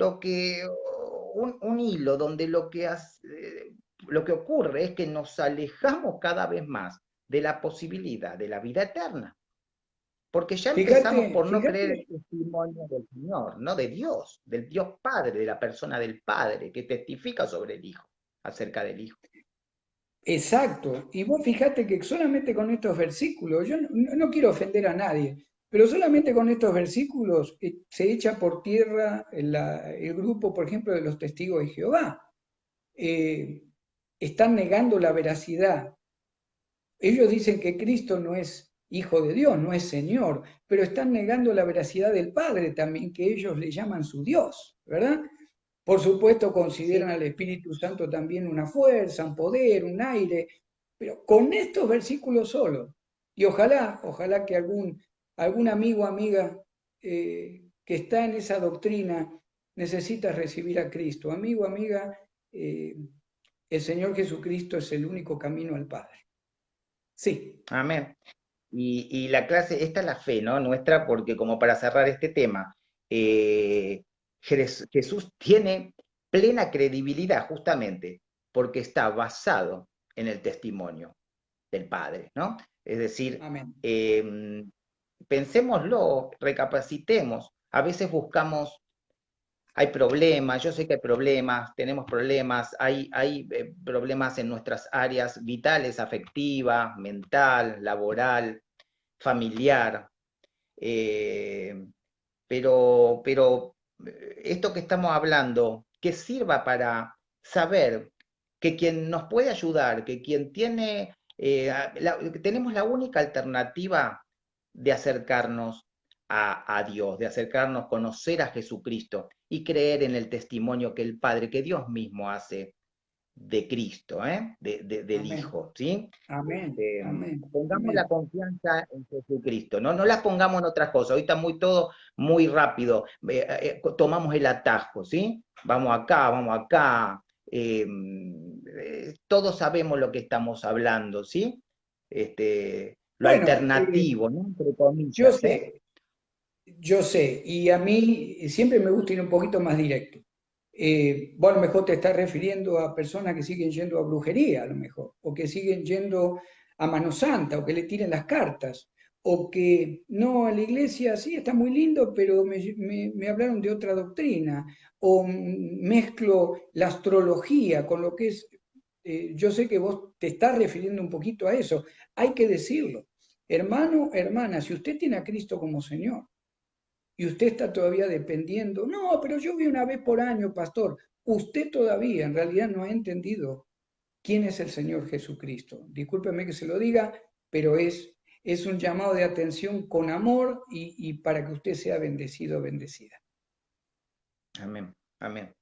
un hilo, donde lo que ocurre es que nos alejamos cada vez más de la posibilidad de la vida eterna. Porque ya empezamos Fíjate, por no creer el fíjate, testimonio del Señor, no de Dios, del Dios Padre, de la persona del Padre, que testifica sobre el Hijo, acerca del Hijo. exacto. Y vos fíjate que solamente con estos versículos, yo no quiero ofender a nadie, pero solamente con estos versículos se echa por tierra el grupo, por ejemplo, de los testigos de Jehová. Eh, Están negando la veracidad. Ellos dicen que Cristo no es hijo de Dios, no es Señor, pero están negando la veracidad del Padre también, que ellos le llaman su Dios, ¿verdad? Por supuesto, consideran Sí, al Espíritu Santo también una fuerza, un poder, un aire, pero con estos versículos solo. Y ojalá que algún amigo o amiga que está en esa doctrina necesita recibir a Cristo. Amigo, amiga, el Señor Jesucristo es el único camino al Padre. Sí, amén. Y la clase, esta es la fe, ¿no? Nuestra, porque como para cerrar este tema, eh, Jesús tiene plena credibilidad justamente porque está basado en el testimonio del Padre, ¿no? Es decir, amén. pensémoslo, recapacitemos, a veces buscamos hay problemas, yo sé que hay problemas, tenemos problemas, hay problemas en nuestras áreas vitales, afectiva, mental, laboral, familiar, eh, pero esto que estamos hablando, que sirva para saber que quien nos puede ayudar, que quien tiene, tenemos la única alternativa de acercarnos a Dios, de acercarnos, conocer a Jesucristo y creer en el testimonio que el Padre, que Dios mismo hace de Cristo, del Amén, Hijo, ¿sí? amén, amén, Pongamos la amén. confianza en Jesucristo, no las pongamos en otras cosas. Ahorita todo muy rápido, tomamos el atajo, ¿sí? Vamos acá, todos sabemos lo que estamos hablando, ¿sí? Lo Bueno, alternativo, ¿no? Entre yo comillas, ¿eh? sé, yo sé, y a mí siempre me gusta ir un poquito más directo. Vos a lo mejor te estás refiriendo a personas que siguen yendo a brujería, a lo mejor, o que siguen yendo a mano santa, o que le tiren las cartas, o que no, en la iglesia sí está muy lindo, pero me hablaron de otra doctrina, o mezclo la astrología con lo que es, yo sé que vos te estás refiriendo un poquito a eso, hay que decirlo. Hermano, hermana, si usted tiene a Cristo como Señor, y usted está todavía dependiendo, no, pero yo vi una vez por año, pastor, usted todavía en realidad no ha entendido quién es el Señor Jesucristo. Discúlpeme que se lo diga, pero es un llamado de atención con amor y para que usted sea bendecido o bendecida. Amén, amén.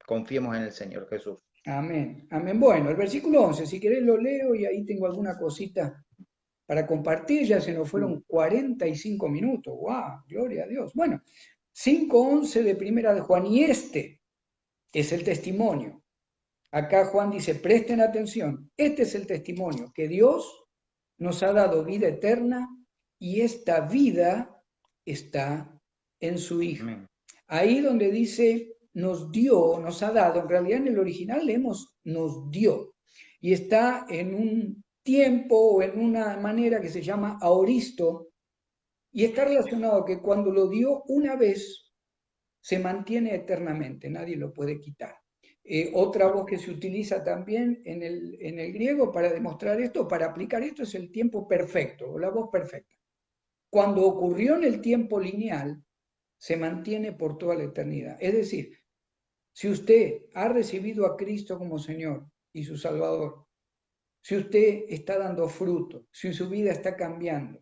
Confiemos en el Señor Jesús. Amén, amén. Bueno, el versículo 11, si querés lo leo y ahí tengo alguna cosita para compartir, ya se nos Sí. fueron 45 minutos. ¡Wow! Gloria a Dios. Bueno, 5:11 de Primera de Juan, y este es el testimonio. Acá Juan dice, presten atención, este es el testimonio, que Dios nos ha dado vida eterna y esta vida está en su Hijo. Amén. Ahí donde dice nos dio, nos ha dado, en realidad en el original leemos nos dio y está en un tiempo o en una manera que se llama aoristo y está relacionado que cuando lo dio una vez se mantiene eternamente, nadie lo puede quitar. Otra voz que se utiliza también en el griego para demostrar esto, para aplicar esto, es el tiempo perfecto, o la voz perfecta. Cuando ocurrió en el tiempo lineal, se mantiene por toda la eternidad. Es decir, si usted ha recibido a Cristo como Señor y su Salvador, si usted está dando fruto, si su vida está cambiando,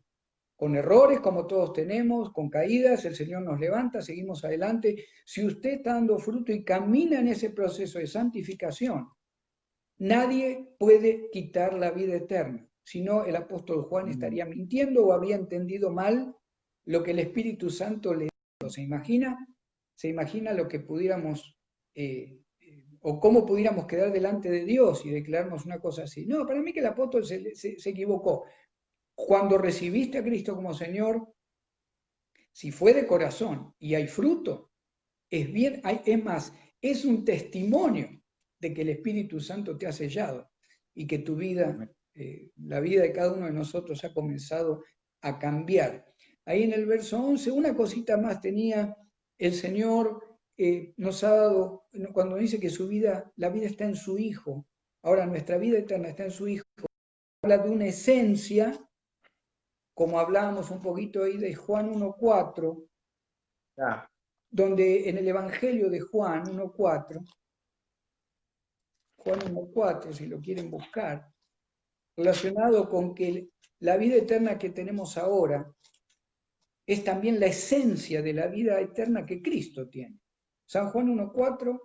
con errores como todos tenemos, con caídas, el Señor nos levanta, seguimos adelante. Si usted está dando fruto y camina en ese proceso de santificación, nadie puede quitar la vida eterna. Si no, el apóstol Juan Amén. estaría mintiendo o habría entendido mal lo que el Espíritu Santo le dijo. ¿Se imagina? ¿Se imagina lo que pudiéramos, o cómo pudiéramos quedar delante de Dios y declararnos una cosa así? No, para mí que el apóstol se equivocó. Cuando recibiste a Cristo como Señor, si fue de corazón y hay fruto, es bien, es más, es un testimonio de que el Espíritu Santo te ha sellado y que tu vida, Amén. la vida de cada uno de nosotros ha comenzado a cambiar. Ahí en el verso 11, una cosita más tenía el Señor, nos ha dado, cuando dice que su vida, la vida está en su Hijo, ahora nuestra vida eterna está en su Hijo, habla de una esencia, como hablábamos un poquito ahí de Juan 1:4, Ah, donde en el Evangelio de Juan 1:4, Juan 1:4, si lo quieren buscar, relacionado con que la vida eterna que tenemos ahora es también la esencia de la vida eterna que Cristo tiene. San Juan 1:4,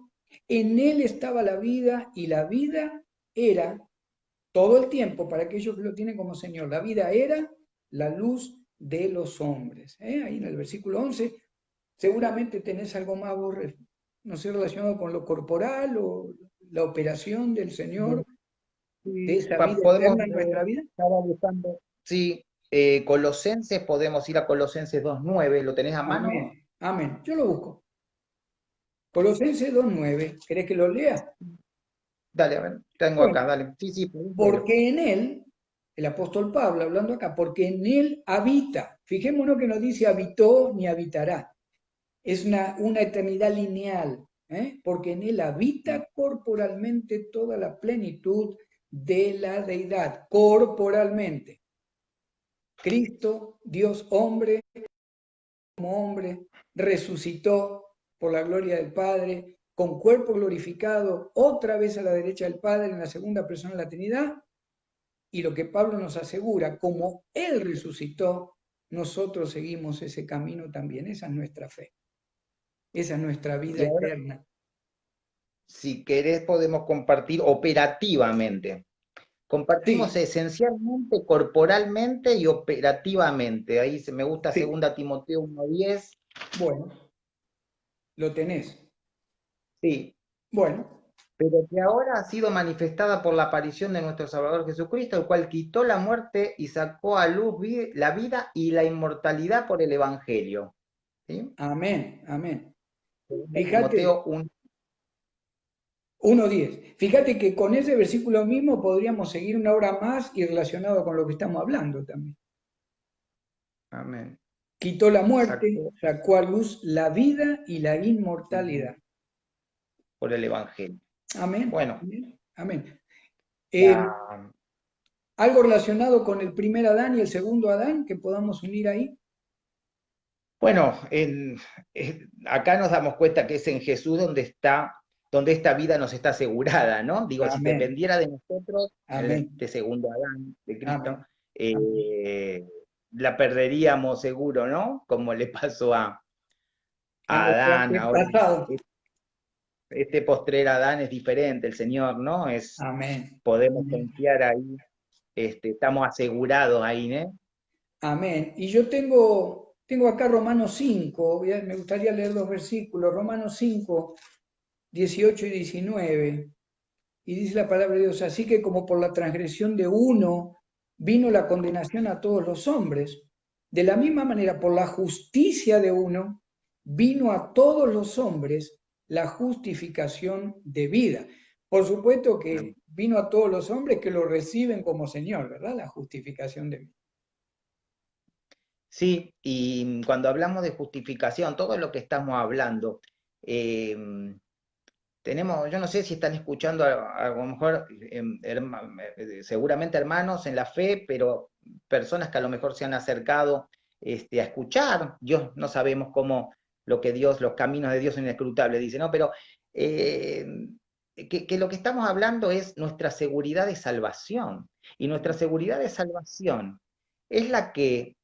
en él estaba la vida y la vida era todo el tiempo para aquellos que lo tienen como Señor. La vida era la luz de los hombres. Ahí en el versículo 11, seguramente tenés algo más, no sé, relacionado con lo corporal o la operación del Señor de sí, esa vida podemos, eterna en nuestra vida. estaba buscando. Sí, Colosenses, podemos ir a Colosenses 2:9, ¿lo tenés a mano? Amén, amén. Yo lo busco. Colosenses 2:9, ¿querés que lo lea? Dale, a ver, tengo acá, Bueno, dale. Sí, sí, léelo. porque en él, el apóstol Pablo hablando acá, porque en él habita. Fijémonos que no dice habitó ni habitará. Es una eternidad lineal, porque en él habita corporalmente toda la plenitud de la deidad, corporalmente. Cristo, Dios hombre, como hombre, resucitó por la gloria del Padre, con cuerpo glorificado, otra vez a la derecha del Padre en la segunda persona de la Trinidad, y lo que Pablo nos asegura, como Él resucitó, nosotros seguimos ese camino también. Esa es nuestra fe, esa es nuestra vida Y ahora, eterna. si querés, podemos compartir operativamente. Compartimos Sí, esencialmente, corporalmente y operativamente. Ahí me gusta sí, 2 Timoteo 1:10. bueno, lo tenés. Sí, Bueno, pero que ahora ha sido manifestada por la aparición de nuestro Salvador Jesucristo, el cual quitó la muerte y sacó a luz la vida y la inmortalidad por el Evangelio. ¿Sí? amén, amén. 2 Fíjate, Timoteo 1. 1:10. Fíjate que con ese versículo mismo podríamos seguir una hora más y relacionado con lo que estamos hablando también. Amén. Quitó la muerte, Sacó sacó a luz la vida y la inmortalidad. por el Evangelio. Amén, Bueno, amén, amén. Eh, la, algo relacionado con el primer Adán y el segundo Adán que podamos unir ahí. bueno, acá nos damos cuenta que es en Jesús donde esta vida nos está asegurada, ¿no? Digo, si Amén, dependiera de nosotros, en amén, este segundo Adán de Cristo, amén, amén. eh, la perderíamos seguro, ¿no? Como le pasó A a nuestro Adán, ahora antepasado. este postrer Adán es diferente, el Señor, ¿no? Amén, Podemos amén, confiar ahí, estamos asegurados ahí, ¿no? amén. Y yo tengo acá Romanos 5, me gustaría leer los versículos, Romanos 5, 18 y 19. Y dice la palabra de Dios, así que como por la transgresión de uno vino la condenación a todos los hombres, de la misma manera por la justicia de uno vino a todos los hombres la justificación de vida. Por supuesto que vino a todos los hombres que lo reciben como Señor, ¿verdad? La justificación de vida. Sí, y cuando hablamos de justificación, todo lo que estamos hablando, eh, yo no sé si están escuchando a lo mejor seguramente hermanos en la fe, pero personas que a lo mejor se han acercado a escuchar. Dios, no sabemos cómo lo que Dios, los caminos de Dios son inescrutables, dice, ¿no? Pero eh, que lo que estamos hablando es nuestra seguridad de salvación. Y nuestra seguridad de salvación es la que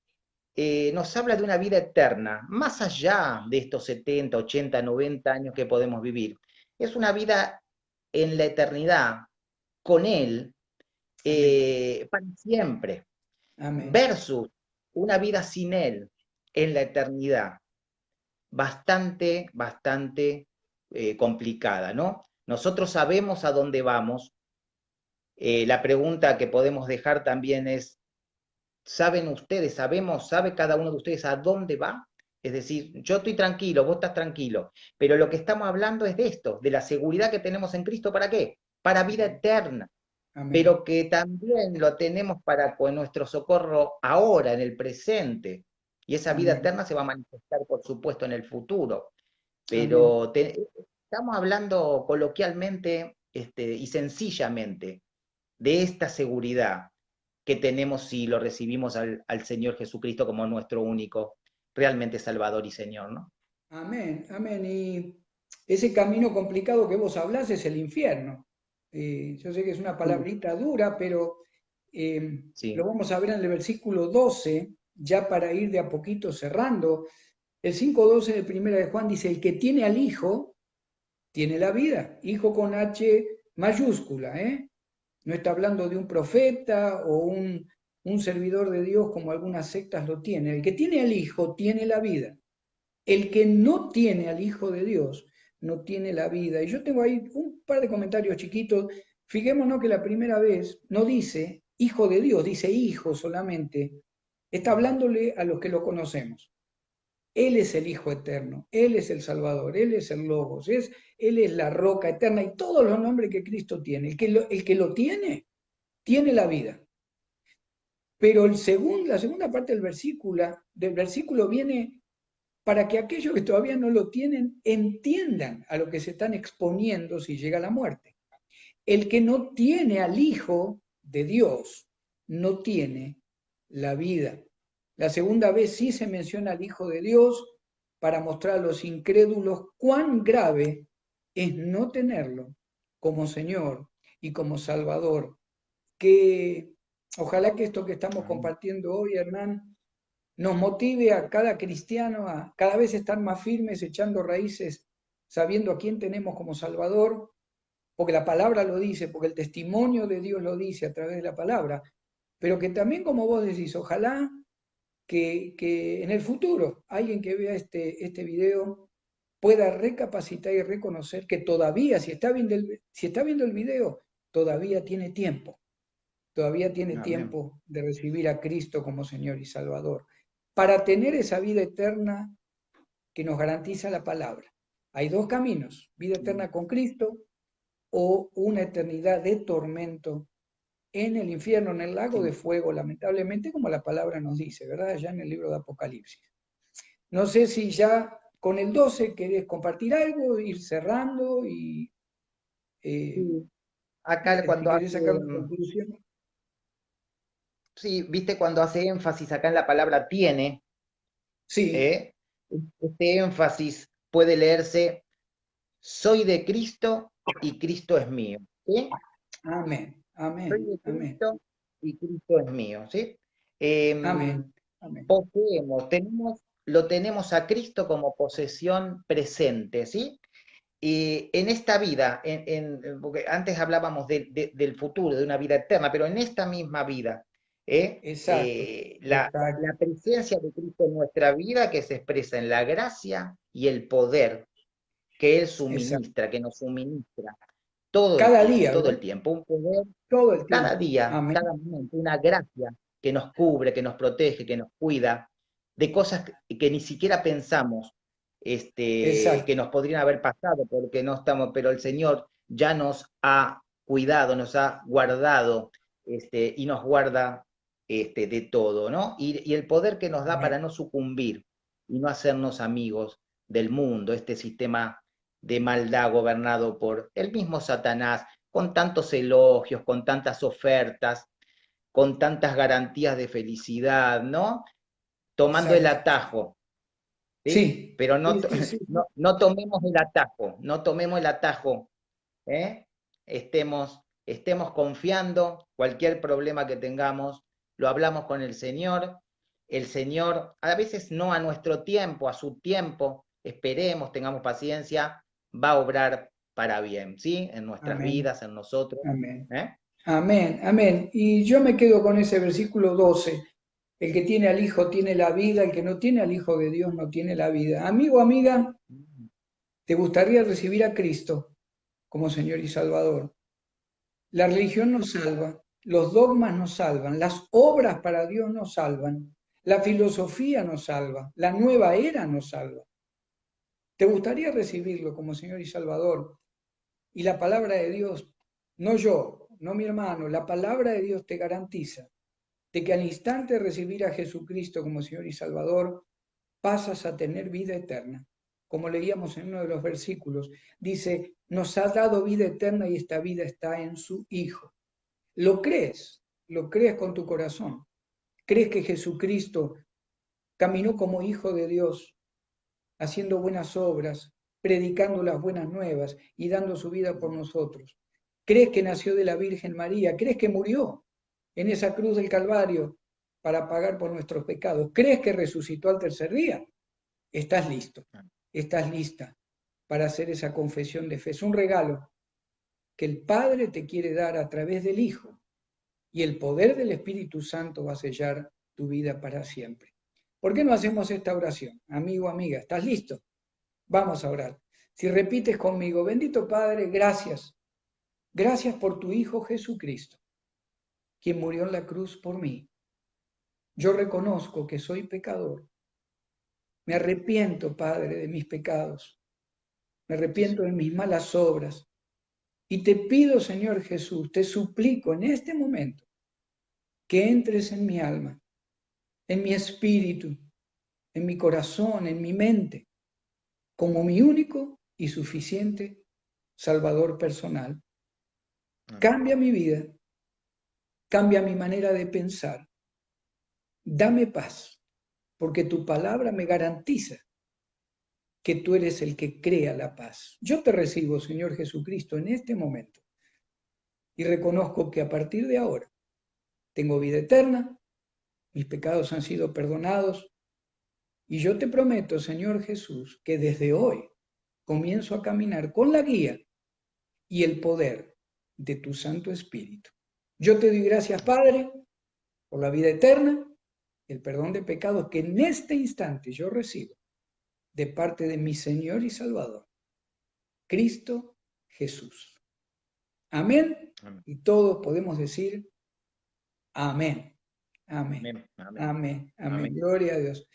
nos habla de una vida eterna, más allá de estos 70, 80, 90 años que podemos vivir. Es una vida en la eternidad con Él Amén, para siempre, amén, versus una vida sin Él en la eternidad. Bastante, bastante complicada, ¿no? Nosotros sabemos a dónde vamos. La pregunta que podemos dejar también es, ¿saben ustedes, sabe cada uno de ustedes a dónde va? Es decir, yo estoy tranquilo, vos estás tranquilo, pero lo que estamos hablando es de esto, de la seguridad que tenemos en Cristo, ¿para qué? Para vida amén, eterna, amén, pero que también lo tenemos para con nuestro socorro ahora, en el presente, y esa vida amén, eterna se va a manifestar, por supuesto, en el futuro, amén, pero estamos hablando coloquialmente y sencillamente de esta seguridad que tenemos si lo recibimos al Señor Jesucristo como nuestro único, realmente Salvador y Señor, ¿no? amén, amén. Y ese camino complicado que vos hablás es el infierno. Yo sé que es una Sí, palabrita dura, pero lo sí, vamos a ver en el versículo 12, ya para ir de a poquito cerrando. El 5:12 de Primera de Juan dice, el que tiene al Hijo, tiene la vida. Hijo con H mayúscula, ¿eh? No está hablando de un profeta o un servidor de Dios como algunas sectas lo tienen. El que tiene al Hijo, tiene la vida. El que no tiene al Hijo de Dios no tiene la vida. Y yo tengo ahí un par de comentarios chiquitos. Fijémonos que la primera vez no dice Hijo de Dios, dice Hijo solamente. Está hablándole a los que lo conocemos. Él es el Hijo eterno, Él es el Salvador, Él es el Logos, Él es la roca eterna y todos los nombres que Cristo tiene. El que lo tiene, tiene la vida. Pero la segunda parte del versículo viene para que aquellos que todavía no lo tienen entiendan a lo que se están exponiendo si llega la muerte. El que no tiene al Hijo de Dios no tiene la vida. La segunda vez sí se menciona al Hijo de Dios para mostrar a los incrédulos cuán grave es no tenerlo como Señor y como Salvador. Que ojalá que esto que estamos Amén. compartiendo hoy, Hernán, nos motive a cada cristiano a cada vez estar más firmes, echando raíces, sabiendo a quién tenemos como Salvador, porque la palabra lo dice, porque el testimonio de Dios lo dice a través de la palabra, pero que también, como vos decís, ojalá que en el futuro alguien que vea este video pueda recapacitar y reconocer que todavía, si está viendo el video, todavía tiene Amén. tiempo de recibir a Cristo como Señor y Salvador, para tener esa vida eterna que nos garantiza la palabra. Hay dos caminos, vida eterna con Cristo o una eternidad de tormento en el infierno, en el lago de Sí. fuego, lamentablemente, como la palabra nos dice, ¿verdad? Allá en el libro de Apocalipsis. No sé si ya con el 12 querés compartir algo, ir cerrando y eh, Sí. Acá si cuando querés hace, sacar una conclusión. sí, viste, cuando hace énfasis acá en la palabra tiene, Sí, ¿eh? Este énfasis puede leerse, soy de Cristo y Cristo es mío, ¿sí? amén, Soy amén, de amén, Cristo y Cristo es mío, ¿sí? amén, Em, amén. Poseemos, lo tenemos a Cristo como posesión presente, ¿sí? Y en esta vida, porque antes hablábamos del futuro, de una vida eterna, pero en esta misma vida, Exacto, la exacto, presencia de Cristo en nuestra vida que se expresa en la gracia y el poder que Él exacto. suministra, que nos suministra Cada día, todo el ¿verdad? tiempo, un poder Todo el cada tiempo. día, Amén. cada momento, una gracia que nos cubre, que nos protege, que nos cuida, de cosas que ni siquiera pensamos que Exacto. nos podrían haber pasado, porque no estamos, pero el Señor ya nos ha cuidado, nos ha guardado y nos guarda de todo, ¿no? Y el poder que nos da Amén. para no sucumbir y no hacernos amigos del mundo, este sistema de maldad gobernado por el mismo Satanás, con tantos elogios, con tantas ofertas, con tantas garantías de felicidad, ¿no? Tomando el Exacto. atajo, ¿sí? Sí, Pero sí, sí, sí, sí. no tomemos el atajo, no tomemos el atajo, ¿eh? Estemos confiando, cualquier problema que tengamos, lo hablamos con el Señor, a veces no a nuestro tiempo, a su tiempo, esperemos, tengamos paciencia, va a obrar para bien, ¿sí? En nuestras Amén. vidas, en nosotros, Amén. ¿eh? Amén. Amén. Y yo me quedo con ese versículo 12. El que tiene al Hijo tiene la vida, el que no tiene al Hijo de Dios no tiene la vida. Amigo, amiga, ¿te gustaría recibir a Cristo como Señor y Salvador? La religión nos salva, los dogmas nos salvan, las obras para Dios nos salvan, la filosofía nos salva, la nueva era nos salva. ¿Te gustaría recibirlo como Señor y Salvador? Y la palabra de Dios, no yo, no mi hermano, la palabra de Dios te garantiza de que al instante de recibir a Jesucristo como Señor y Salvador, pasas a tener vida eterna. Como leíamos en uno de los versículos, dice, nos ha dado vida eterna y esta vida está en su Hijo. Lo crees con tu corazón. Crees que Jesucristo caminó como Hijo de Dios, haciendo buenas obras, predicando las buenas nuevas y dando su vida por nosotros. ¿Crees que nació de la Virgen María? ¿Crees que murió en esa cruz del Calvario para pagar por nuestros pecados? ¿Crees que resucitó al tercer día? Estás listo, estás lista para hacer esa confesión de fe. Es un regalo que el Padre te quiere dar a través del Hijo y el poder del Espíritu Santo va a sellar tu vida para siempre. ¿Por qué no hacemos esta oración? Amigo, amiga, ¿estás listo? Vamos a orar. Si repites conmigo, bendito Padre, gracias. Gracias por tu Hijo Jesucristo, quien murió en la cruz por mí. Yo reconozco que soy pecador. Me arrepiento, Padre, de mis pecados. Me Sí, arrepiento de Señor. mis malas obras. Y te pido, Señor Jesús, te suplico en este momento que entres en mi alma, en mi espíritu, en mi corazón, en mi mente, como mi único y suficiente Salvador personal. Cambia mi vida, cambia mi manera de pensar. Dame paz, porque tu palabra me garantiza que tú eres el que crea la paz. Yo te recibo, Señor Jesucristo, en este momento y reconozco que a partir de ahora tengo vida eterna, mis pecados han sido perdonados y yo te prometo, Señor Jesús, que desde hoy comienzo a caminar con la guía y el poder de tu Santo Espíritu. Yo te doy gracias, Padre, por la vida eterna, el perdón de pecados que en este instante yo recibo de parte de mi Señor y Salvador, Cristo Jesús. Amén. Amén. Y todos podemos decir amén. Amén. Amén. Amén. Amén. Amén. Amén. Gloria a Dios.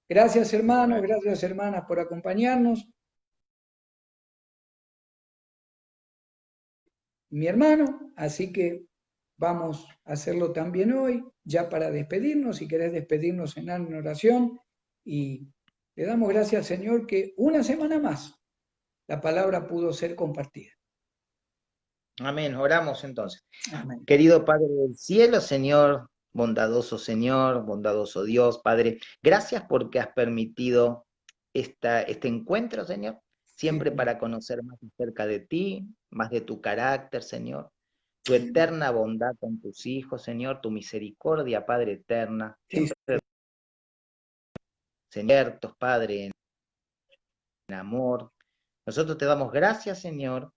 Gracias, hermanos, Bueno. gracias, hermanas, por acompañarnos. Mi hermano, así que vamos a hacerlo también hoy, ya para despedirnos, si querés despedirnos en oración, y le damos gracias, Señor, que una semana más la palabra pudo ser compartida. Amén. Oramos entonces. Amén. Querido Padre del cielo, Señor, bondadoso Dios, Padre, gracias porque has permitido este encuentro, Señor, siempre Sí. para conocer más acerca de ti, más de tu carácter, Señor, tu eterna bondad con tus hijos, Señor, tu misericordia, Padre eterna, Sí. siempre, Señor, Padre, en amor. Nosotros te damos gracias, Señor,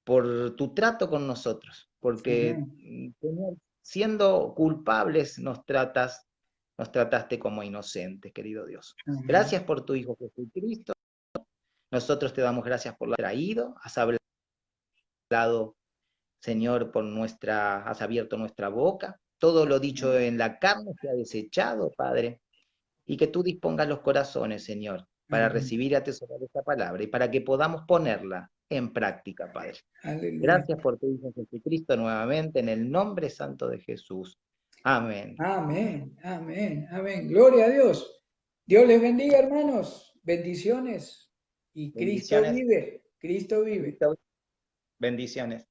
por tu trato con nosotros, porque, Señor, siendo culpables nos trataste como inocentes, querido Dios. Amén. Gracias por tu Hijo Jesucristo. Nosotros te damos gracias por lo traído. Has hablado, Señor, has abierto nuestra boca. Todo lo dicho en la carne se ha desechado, Padre. Y que tú dispongas los corazones, Señor, para Amén. recibir y atesorar esta palabra y para que podamos ponerla en práctica, Padre. Aleluya. Gracias por tu Hijo Jesucristo nuevamente, en el nombre santo de Jesús. Amén. Amén, amén, amén. Gloria a Dios. Dios les bendiga, hermanos. Bendiciones. Y Cristo Bendiciones. vive, Cristo vive. Bendiciones.